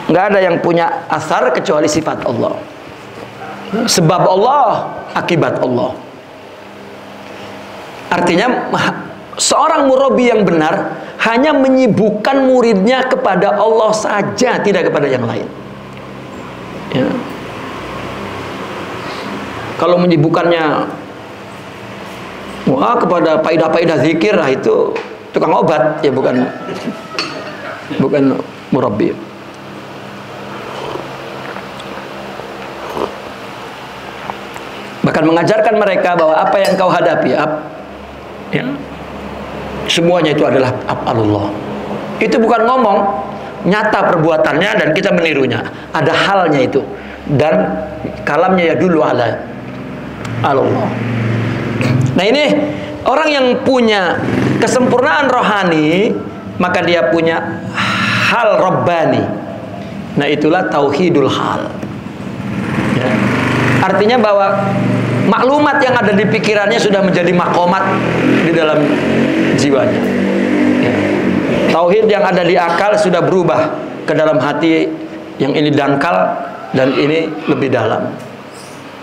C: Nggak ada yang punya asar kecuali sifat Allah. Sebab Allah, akibat Allah. Artinya seorang murabi yang benar hanya menyibukkan muridnya kepada Allah saja, tidak kepada yang lain. Ya. Kalau menyibukkannya kepada faidah-faidah zikir, lah itu tukang obat, ya bukan murabi. Bahkan mengajarkan mereka bahwa apa yang kau hadapi, ya, semuanya itu adalah af'alullah. Itu bukan ngomong, nyata perbuatannya dan kita menirunya. Ada halnya itu. Dan kalamnya ya dulu ala Allah. Nah ini orang yang punya kesempurnaan rohani, maka dia punya hal rabbani. Nah itulah tauhidul hal. Ya. Artinya bahwa maklumat yang ada di pikirannya sudah menjadi makomat di dalam jiwanya. Ya. Tauhid yang ada di akal sudah berubah ke dalam hati, yang ini dangkal dan ini lebih dalam.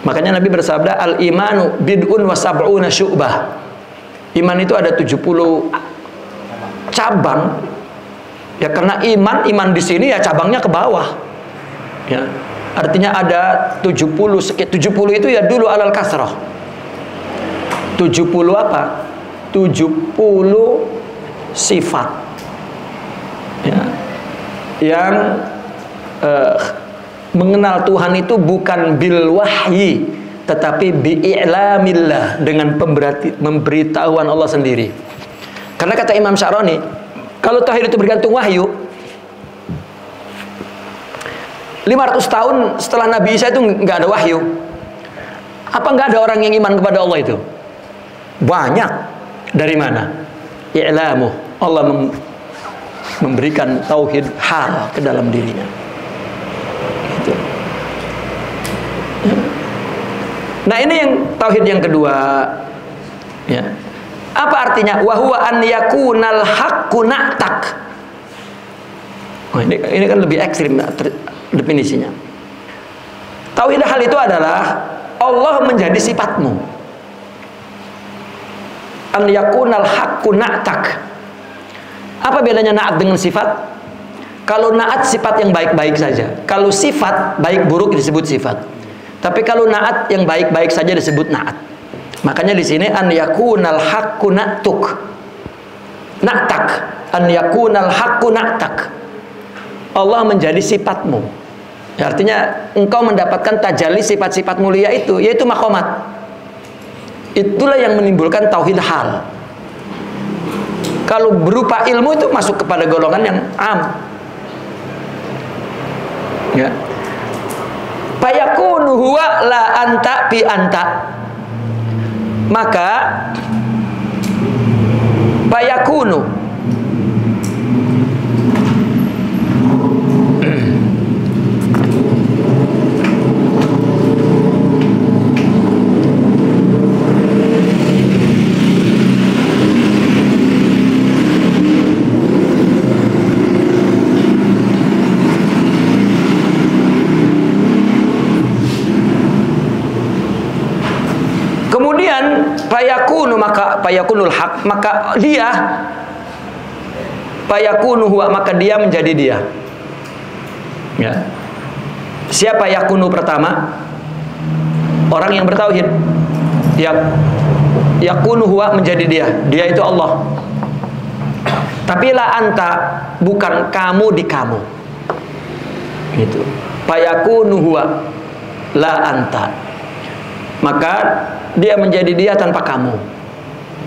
C: Makanya Nabi bersabda, al-imanu bid'un wa sab'una syu'bah. Iman itu ada 70 cabang. Ya karena iman di sini ya cabangnya ke bawah. Ya. Artinya ada 70 itu ya dulu alal kasrah. 70 apa? 70 sifat. Ya. Yang mengenal Tuhan itu bukan bil wahyi, tetapi bi'i'lamillah, dengan pemberitahuan Allah sendiri. Karena kata Imam Sya'rani, kalau tauhid itu bergantung wahyu, 500 tahun setelah Nabi Isa itu nggak ada wahyu. Apa nggak ada orang yang iman kepada Allah itu? Banyak. Dari mana? I'lamu. Allah memberikan tauhid hal ke dalam dirinya. Gitu. Nah ini yang tauhid yang kedua. Ya. Apa artinya? Wa huwa an yakunal haqqu na'tak. Oh, ini kan lebih ekstrim definisinya. Tauhid hal itu adalah Allah menjadi sifatmu. An yakunal haqqu na'tak. Apa bedanya na'at dengan sifat? Kalau na'at sifat yang baik-baik saja. Kalau sifat baik buruk disebut sifat. Tapi kalau na'at yang baik-baik saja disebut na'at. Makanya di sini an yakunal haqqu na'tuk. Na'tak. An yakunal haqqu na'tak. Allah menjadi sifatmu. Ya, artinya engkau mendapatkan tajalli sifat-sifat mulia itu, yaitu makomat. Itulah yang menimbulkan tauhid hal. Kalau berupa ilmu itu masuk kepada golongan yang am. Ya. Fayakunu huwa la anta bi anta. Maka fayakunu fayakunul haq, maka dia fayakunu huwa, maka dia menjadi dia. Ya. Siapa yakunu pertama? Orang yang bertauhid. Yakunu huwa, menjadi dia. Dia itu Allah. Tapi la anta, bukan kamu di kamu. Gitu. Fayakunu huwa la anta. Maka dia menjadi dia tanpa kamu.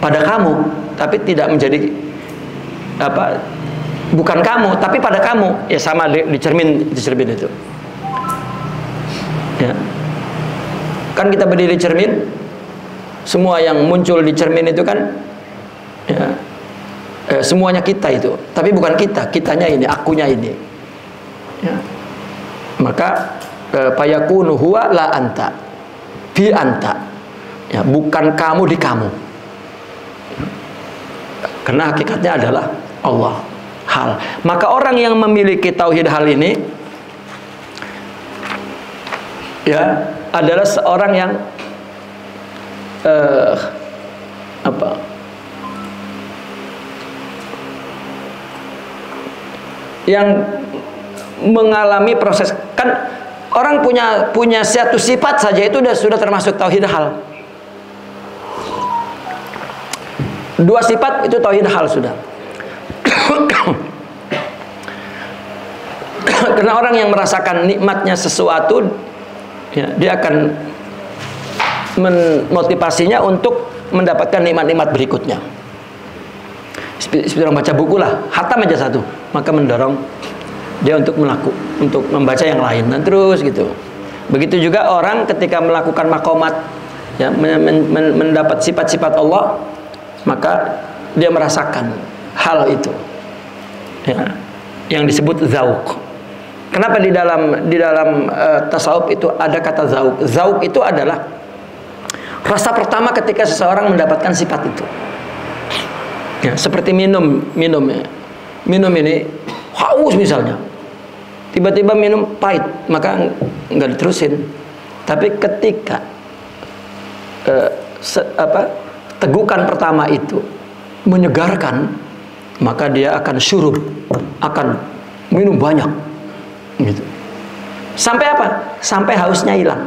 C: Pada kamu, tapi tidak menjadi apa? Bukan kamu, tapi pada kamu. Ya sama di cermin itu. Ya. Kan kita berdiri cermin, semua yang muncul di cermin itu kan ya, semuanya kita itu, tapi bukan kita, kitanya ini, akunya ini. Ya. Maka fayakunu huwa la anta, bi anta. Ya, bukan kamu di kamu. Karena hakikatnya adalah Allah. Hal. Maka orang yang memiliki tauhid hal ini ya adalah seorang yang yang mengalami proses. Kan orang punya satu sifat saja itu sudah termasuk tauhid hal. Dua sifat itu tauhid hal sudah. Karena orang yang merasakan nikmatnya sesuatu, ya, dia akan memotivasinya untuk mendapatkan nikmat-nikmat berikutnya. Seperti orang baca buku lah, hatam aja satu, maka mendorong dia untuk membaca yang lain, dan terus gitu. Begitu juga orang ketika melakukan makomat, ya, mendapat sifat-sifat Allah, maka dia merasakan hal itu, ya, yang disebut zauk. Kenapa di dalam tasawuf itu ada kata zauk? Zauk itu adalah rasa pertama ketika seseorang mendapatkan sifat itu. Ya, seperti minum ini haus misalnya, tiba-tiba minum pahit, maka nggak diterusin. Tapi ketika tegukan pertama itu menyegarkan, maka dia akan syurub, akan minum banyak. Gitu. Sampai apa? Sampai hausnya hilang.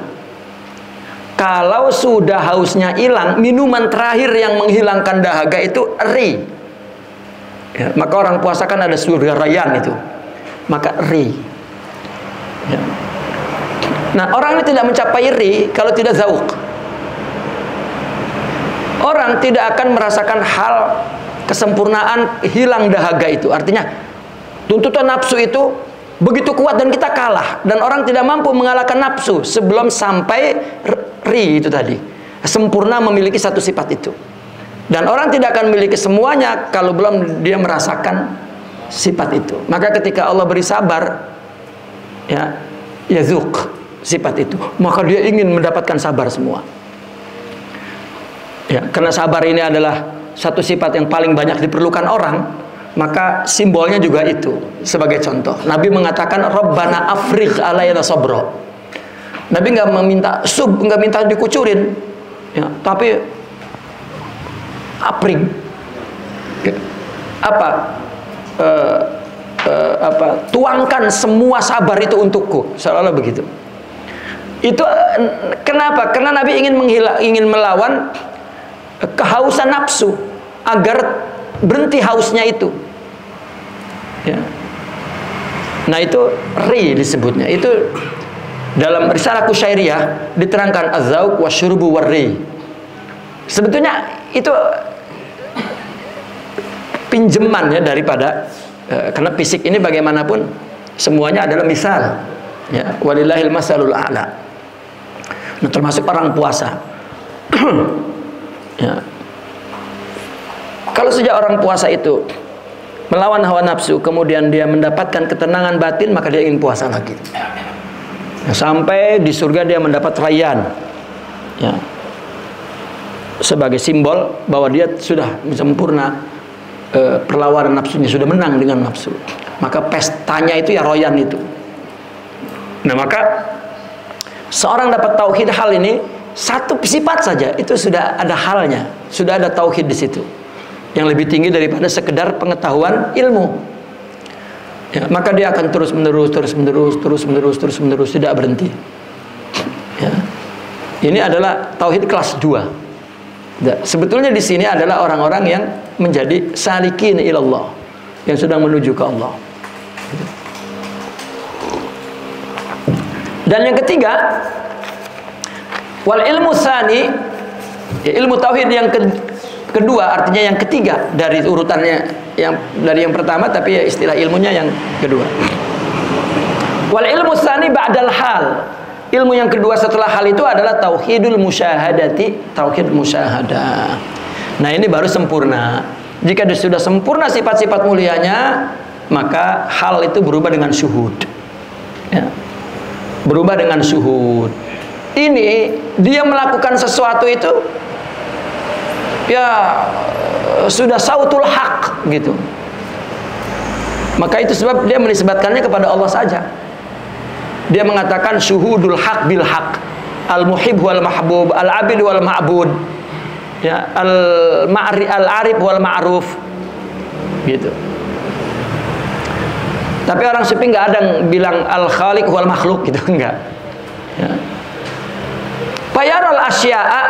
C: Kalau sudah hausnya hilang, minuman terakhir yang menghilangkan dahaga itu ri. Ya, maka orang puasa kan ada surga rayyan itu. Maka ri. Ya. Nah, orang ini tidak mencapai ri kalau tidak zauk. Orang tidak akan merasakan hal kesempurnaan hilang dahaga itu. Artinya tuntutan nafsu itu begitu kuat dan kita kalah, dan orang tidak mampu mengalahkan nafsu sebelum sampai ri itu tadi, sempurna memiliki satu sifat itu. Dan orang tidak akan memiliki semuanya kalau belum dia merasakan sifat itu. Maka ketika Allah beri sabar, ya, yazuk sifat itu, maka dia ingin mendapatkan sabar semua. Ya, karena sabar ini adalah satu sifat yang paling banyak diperlukan orang. Maka simbolnya juga itu. Sebagai contoh, Nabi mengatakan Rabbana afrigh alayna sabra. Nabi nggak meminta nggak minta dikucurin, ya, tapi apring. Tuangkan semua sabar itu untukku, seolah-olah begitu. Itu kenapa? Karena Nabi ingin melawan kehausan nafsu agar berhenti hausnya itu. Ya. Nah, itu ri disebutnya. Itu dalam risalah Kusyairiyah diterangkan az-zauq wasyurbu warri. Sebetulnya itu pinjaman ya daripada karena fisik ini bagaimanapun semuanya adalah misal. Ya, walillahil masalul a'la. Nah, termasuk orang puasa. Ya. Kalau sejak orang puasa itu melawan hawa nafsu, kemudian dia mendapatkan ketenangan batin, maka dia ingin puasa lagi. Ya, sampai di surga dia mendapat rayyan. Ya. Sebagai simbol bahwa dia sudah sempurna, perlawanan nafsunya sudah menang dengan nafsu. Maka pestanya itu ya rayyan itu. Nah, maka seorang dapat tauhid hal ini satu sifat saja itu sudah ada halnya, sudah ada tauhid di situ yang lebih tinggi daripada sekedar pengetahuan ilmu. Ya, maka dia akan terus menerus tidak berhenti. Ya. Ini adalah tauhid kelas 2. Ya, sebetulnya di sini adalah orang-orang yang menjadi salikin ilallah, yang sedang menuju ke Allah. Dan yang ketiga, wal ilmu tsani, ya, ilmu tauhid yang kedua, artinya yang ketiga dari urutannya, yang dari yang pertama, tapi ya istilah ilmunya yang kedua. Wal ilmu tsani ba'dal hal. Ilmu yang kedua setelah hal itu adalah tauhidul musyahadati, tauhid musyahadah. Nah, ini baru sempurna. Jika sudah sempurna sifat-sifat mulianya, maka hal itu berubah dengan syuhud. Ya. Berubah dengan syuhud. Ini dia melakukan sesuatu itu ya sudah sautul haq gitu. Maka itu sebab dia menisbatkannya kepada Allah saja. Dia mengatakan syuhudul haq bil haq, al muhib wal mahbub, al abid wal ma'bud, ya, al arif wal ma'ruf gitu. Tapi orang sufi nggak ada yang bilang al khaliq wal makhluk gitu, enggak. Ya. Fayaral asya'a,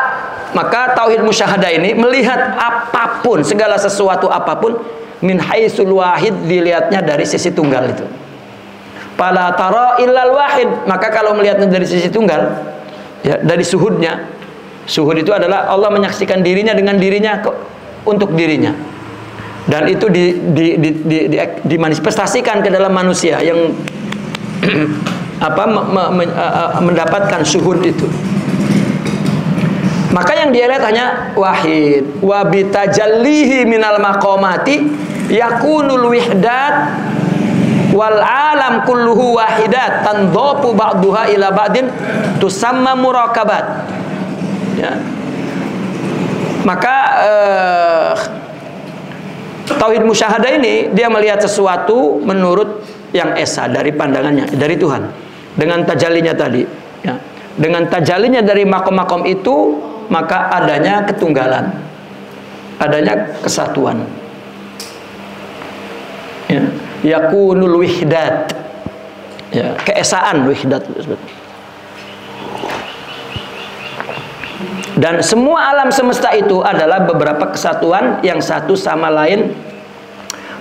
C: maka tauhid musyahadah ini melihat apapun, segala sesuatu apapun min haitsul wahid, dilihatnya dari sisi tunggal itu. Fala tara illal wahid, maka kalau melihatnya dari sisi tunggal, ya, dari suhudnya. Suhud itu adalah Allah menyaksikan dirinya dengan dirinya untuk dirinya. Dan itu dimanifestasikan ke dalam manusia yang mendapatkan syuhud itu. Maka yang dia lihat hanya wahid. Wa bitajallihi minal maqamati yakunul wihdat wal alam kulluhu wahidat tandapu ba'duha ila ba'din tusamma murakabat. Ya. Maka tauhid musyahadah ini dia melihat sesuatu menurut yang esa dari pandangannya, dari Tuhan, dengan tajallinya tadi, ya. Dengan tajallinya dari makom-makom itu, maka adanya ketunggalan, adanya kesatuan, ya. Yakunul wihdat, ya, keesaan wihdat. Dan semua alam semesta itu adalah beberapa kesatuan yang satu sama lain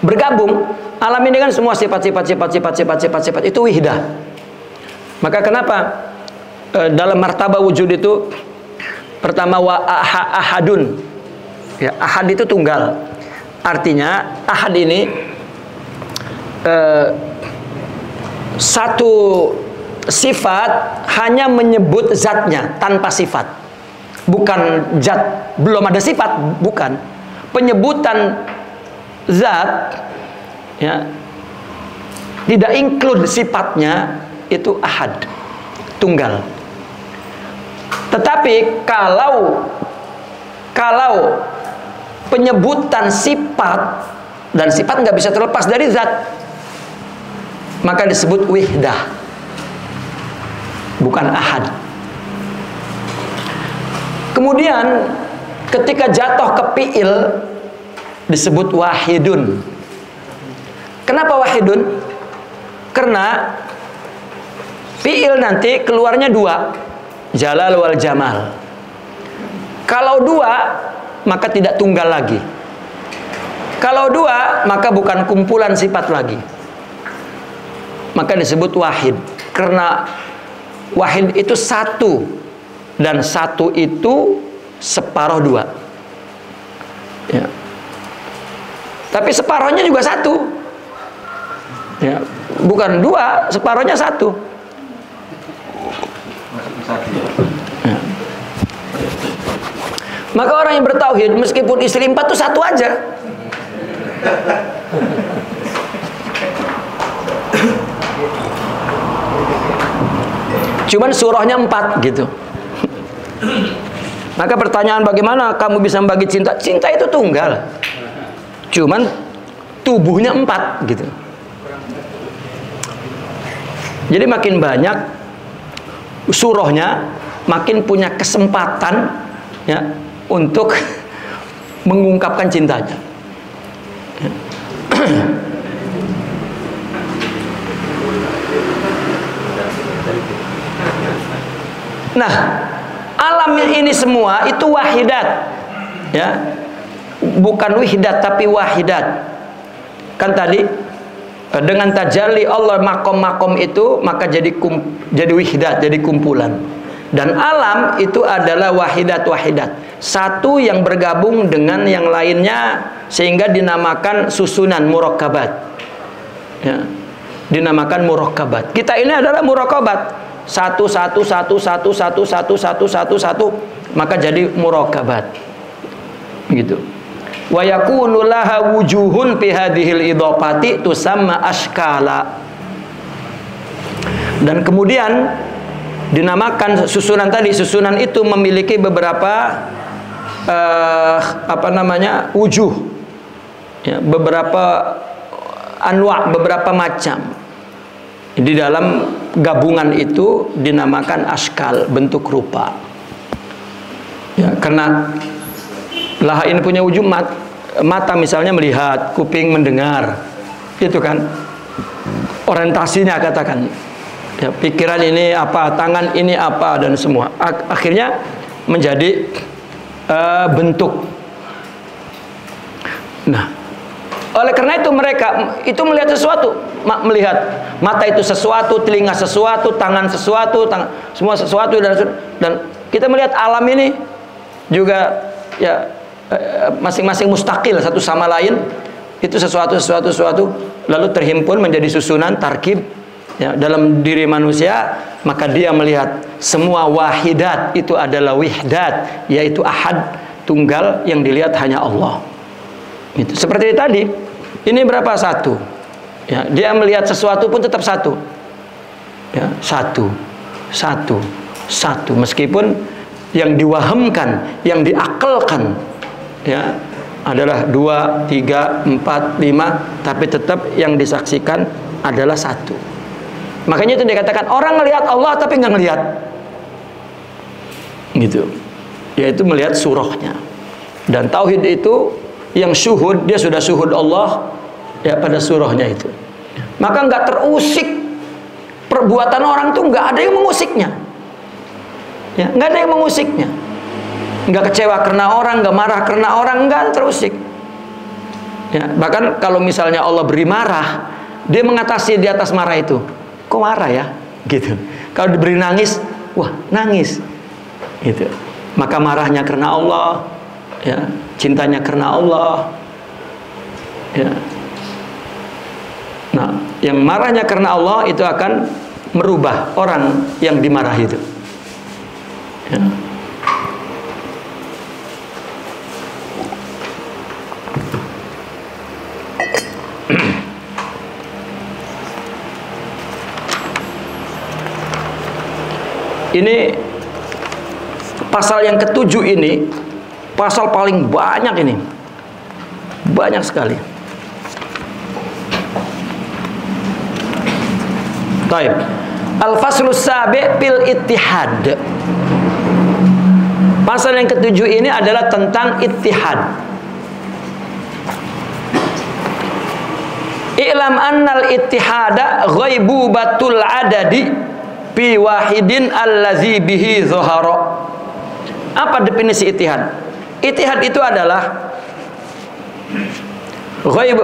C: bergabung. Alam ini kan semua sifat itu wihdah. Maka kenapa dalam martabah wujud itu pertama ahadun, ya, ahad itu tunggal. Artinya ahad ini satu sifat hanya menyebut zatnya tanpa sifat. Bukan zat, belum ada sifat, bukan. Penyebutan zat, ya, tidak include sifatnya, itu ahad, tunggal. Tetapi kalau penyebutan sifat, dan sifat nggak bisa terlepas dari zat, maka disebut wihdah, bukan ahad. Kemudian ketika jatuh ke fi'il disebut wahidun. Kenapa wahidun? Karena fi'il nanti keluarnya dua, jalal wal jamal. Kalau dua, maka tidak tunggal lagi. Kalau dua, maka bukan kumpulan sifat lagi. Maka disebut wahid. Karena wahid itu satu, dan satu itu separuh dua, ya. Tapi separuhnya juga satu, ya. Bukan dua, separuhnya satu, ya. Maka orang yang bertauhid meskipun istri 4 itu satu aja. Cuman surahnya 4 gitu. Maka pertanyaan, bagaimana kamu bisa membagi cinta? Cinta itu tunggal, cuman tubuhnya 4 gitu. Jadi makin banyak surahnya, makin punya kesempatan ya untuk mengungkapkan cintanya. Ya. Nah, alam ini semua itu wahidat, ya, bukan wihdat tapi wahidat. Kan tadi dengan tajalli Allah makom-makom itu maka jadi wihdat, jadi kumpulan. Dan alam itu adalah wahidat, satu yang bergabung dengan yang lainnya sehingga dinamakan susunan murakkabat. Ya, dinamakan murakkabat. Kita ini adalah murakkabat. Satu, maka jadi murakkabat. Gitu. Wa yakunu laha wujuhun fi hadhil idhafati tusamma ashkala. Dan kemudian dinamakan susunan tadi, susunan itu memiliki beberapa wujuh. Ya, beberapa anwa, beberapa macam. Di dalam gabungan itu dinamakan ashkal, bentuk rupa. Ya, karena laha ini punya wujud mata misalnya melihat, kuping mendengar, itu kan orientasinya katakan. Ya, pikiran ini apa, tangan ini apa, dan semua akhirnya menjadi bentuk. Nah, oleh karena itu mereka itu melihat sesuatu, melihat mata itu sesuatu, telinga sesuatu, tangan sesuatu, semua sesuatu, dan kita melihat alam ini juga ya masing-masing mustakil satu sama lain, itu sesuatu lalu terhimpun menjadi susunan tarkib ya, dalam diri manusia, maka dia melihat semua wahidat itu adalah wihdat, yaitu ahad, tunggal yang dilihat hanya Allah. Itu seperti tadi, ini berapa? Satu. Ya, dia melihat sesuatu pun tetap satu. Ya, satu. Meskipun yang diwahamkan, yang diakalkan, ya, adalah 2, 3, 4, 5, tapi tetap yang disaksikan adalah satu. Makanya itu dikatakan orang melihat Allah tapi nggak ngelihat. Gitu. Yaitu melihat surahnya. Dan tauhid itu yang syuhud, dia sudah syuhud Allah ya pada surahnya itu. Maka nggak terusik perbuatan orang tuh, nggak ada yang mengusiknya. Ya, nggak ada yang mengusiknya. Nggak kecewa karena orang, nggak marah karena orang, nggak terusik. Ya, bahkan kalau misalnya Allah beri marah, dia mengatasi di atas marah itu. Kok marah ya? Gitu. Kalau diberi nangis, wah nangis. Gitu. Maka marahnya karena Allah. Ya, cintanya karena Allah. Ya. Nah, yang marahnya karena Allah itu akan merubah orang yang dimarahi itu. Ya. Ini pasal yang ke-7 ini, pasal paling banyak ini. Banyak sekali. Baik. Al-faslus sabi' fil ittihad. Pasal yang ke-7 ini adalah tentang ittihad. I'lam annal ittihada ghaibubatul adadi fi wahidin allazi bihi zuhara. Apa definisi ittihad? Ittihad itu adalah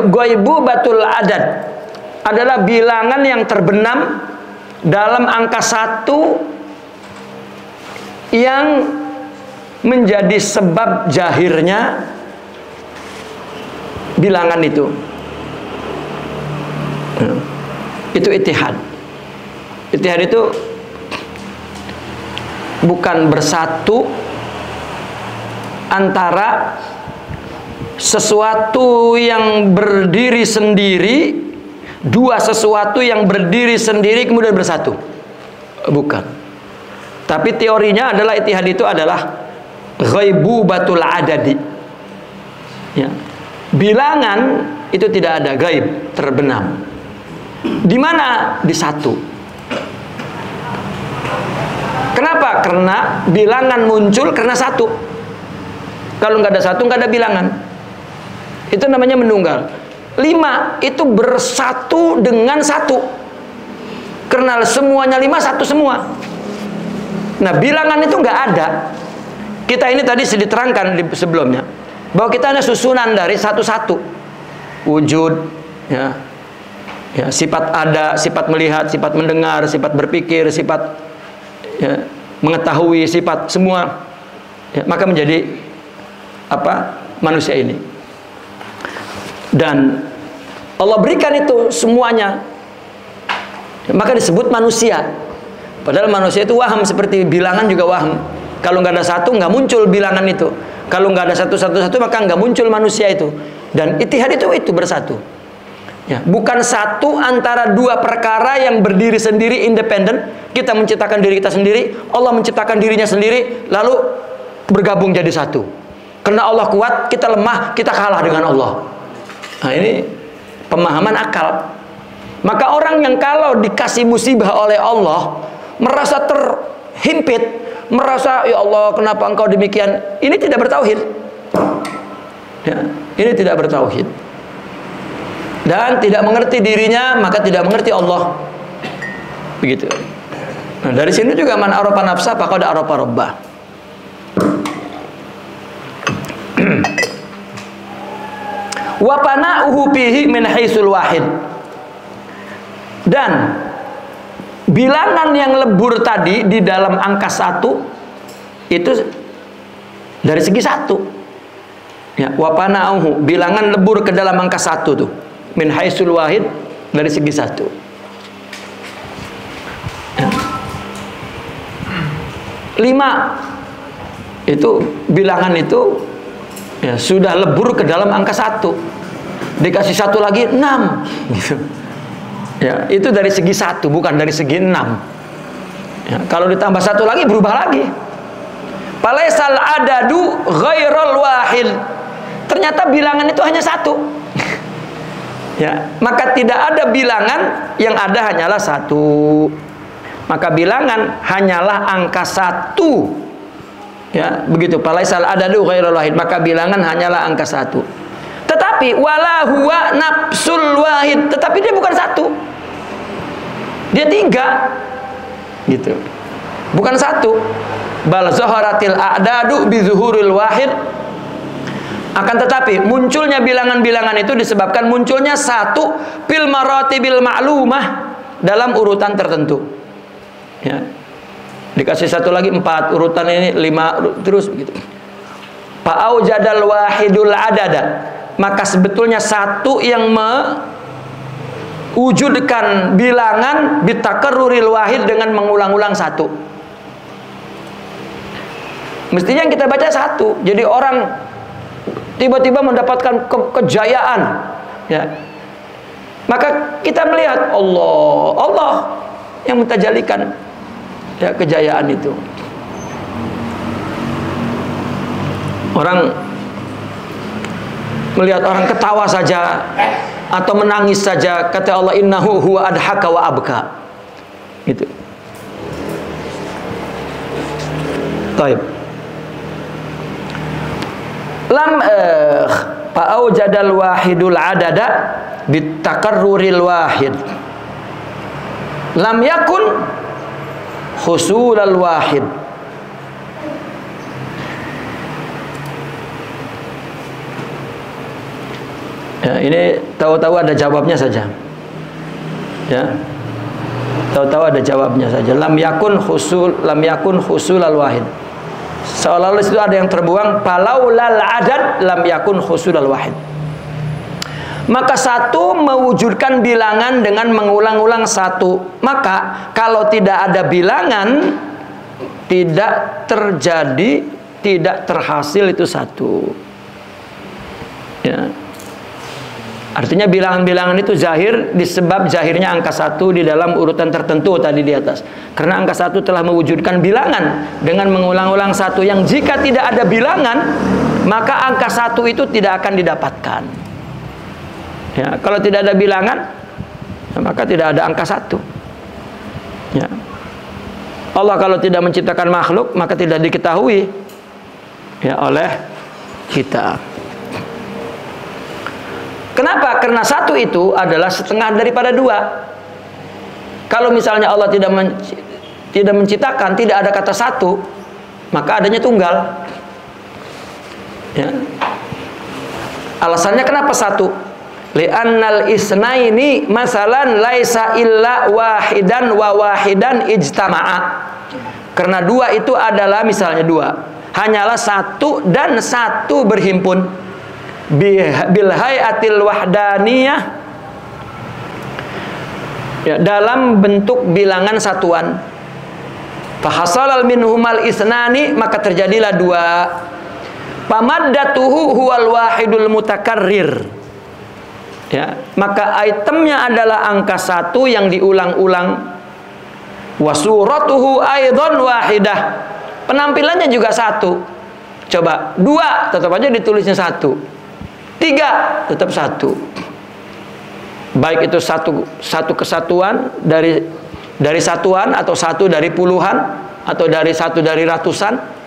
C: ghaibubatul adad, adalah bilangan yang terbenam dalam angka 1 yang menjadi sebab jahirnya bilangan itu. Itu ittihad. Ittihad itu bukan bersatu antara sesuatu yang berdiri sendiri, dua sesuatu yang berdiri sendiri kemudian bersatu. Bukan. Tapi teorinya adalah ittihad itu adalah ghaibubatul adadi. Ya. Bilangan itu tidak ada, gaib, terbenam. Di mana? Di satu. Kenapa? Karena bilangan muncul karena satu. Kalau nggak ada satu, nggak ada bilangan. Itu namanya menunggal. 5 itu bersatu dengan satu. Karena semuanya 5 satu semua. Nah, bilangan itu nggak ada. Kita ini tadi sudah diterangkan di sebelumnya bahwa kita ada susunan dari satu-satu. Wujud, ya, sifat ada, sifat melihat, sifat mendengar, sifat berpikir, sifat ya, mengetahui, sifat semua. Ya, maka menjadi apa? Manusia ini. Dan Allah berikan itu semuanya. Maka disebut manusia. Padahal manusia itu waham, seperti bilangan juga waham. Kalau nggak ada satu, nggak muncul bilangan itu. Kalau nggak ada satu, maka nggak muncul manusia itu. Dan itihad itu bersatu. Ya, bukan satu antara dua perkara yang berdiri sendiri, independen. Kita menciptakan diri kita sendiri, Allah menciptakan dirinya sendiri, lalu bergabung jadi satu. Karena Allah kuat, kita lemah, kita kalah dengan Allah. Nah, ini pemahaman akal. Maka orang yang kalau dikasih musibah oleh Allah merasa terhimpit, merasa ya Allah kenapa engkau demikian, ini tidak bertauhid. Ya, ini tidak bertauhid. Dan tidak mengerti dirinya, maka tidak mengerti Allah. Begitu. Nah, dari sini juga man arafa nafsa faqad arafa rabbah. Wa pana'uhu fihi min haitsul wahid. Dan bilangan yang lebur tadi di dalam angka 1 itu dari segi 1. Ya, wa pana'uhu, bilangan lebur ke dalam angka 1 tuh. Min haitsul wahid, dari segi 1. Ya. 5 itu bilangan itu ya, sudah lebur ke dalam angka 1. Dikasih 1 lagi 6 gitu. Ya, itu dari segi 1, bukan dari segi 6. Ya, kalau ditambah 1 lagi berubah lagi. Palaisal adadu ghairul wahid. Ternyata bilangan itu hanya 1. Ya, maka tidak ada bilangan, yang ada hanyalah 1. Maka bilangan hanyalah angka 1. Ya, begitu. Palaisal adadu ghairul wahid, maka bilangan hanyalah angka 1. Tetapi wala huwa nafsul wahid, tetapi dia bukan 1. Dia 3. Gitu. Bukan 1. Bal zaharatil a'dadu bi zuhuril wahid. Akan tetapi munculnya bilangan-bilangan itu disebabkan munculnya 1 fil maratibil ma'lumah, dalam urutan tertentu. Ya. Dikasih 1 lagi 4, urutan ini 5, terus begitu. Fa'aujadal wahidul adada, maka sebetulnya 1 yang mewujudkan bilangan bitakarruril wahid, dengan mengulang-ulang 1. Mestinya yang kita baca 1. Jadi orang tiba-tiba mendapatkan kejayaan, ya. Maka kita melihat Allah yang mentajalikan ya kejayaan itu. Orang melihat orang ketawa saja atau menangis saja, kata Allah innahu huwa adhaka wa abka. Gitu. Taib. Lam fa'aujadal wahidul adada bitakarruril wahid. Lam yakun husulal wahid. Ya, ini tahu-tahu ada jawabnya saja. Ya. Tahu-tahu ada jawabnya saja. Lam yakun husulal wahid. Seolah-olah itu ada yang terbuang. Falaulal adad lam yakun husulal wahid. Maka 1 mewujudkan bilangan dengan mengulang-ulang 1. Maka kalau tidak ada bilangan, tidak terjadi, tidak terhasil itu 1. Ya. Artinya bilangan-bilangan itu zahir disebab zahirnya angka 1 di dalam urutan tertentu tadi di atas. Karena angka 1 telah mewujudkan bilangan dengan mengulang-ulang 1, yang jika tidak ada bilangan, maka angka 1 itu tidak akan didapatkan. Ya, kalau tidak ada bilangan, maka tidak ada angka 1. Ya. Allah kalau tidak menciptakan makhluk, maka tidak diketahui ya oleh kita. Kenapa? Karena satu itu adalah setengah daripada dua. Kalau misalnya Allah tidak menciptakan, tidak ada kata satu, maka adanya tunggal. Ya. Alasannya kenapa satu? Li'annal isnaini masalan laisa illa wahidan wa wahidan ijtama'a. Karena dua itu adalah misalnya dua, hanyalah satu dan satu berhimpun bil hayatil wahdaniyah, ya, dalam bentuk bilangan satuan. Fahasalal minhumal isnani, maka terjadilah dua. Pamaddatuhu huwal wahidul mutakarrir, ya, maka itemnya adalah angka satu yang diulang-ulang. Wasuratuhu aidan wahidah, penampilannya juga satu. Coba dua, tetap aja ditulisnya satu. Tiga, tetap satu. Baik itu satu kesatuan dari satuan, atau satu dari puluhan, atau dari satu dari ratusan,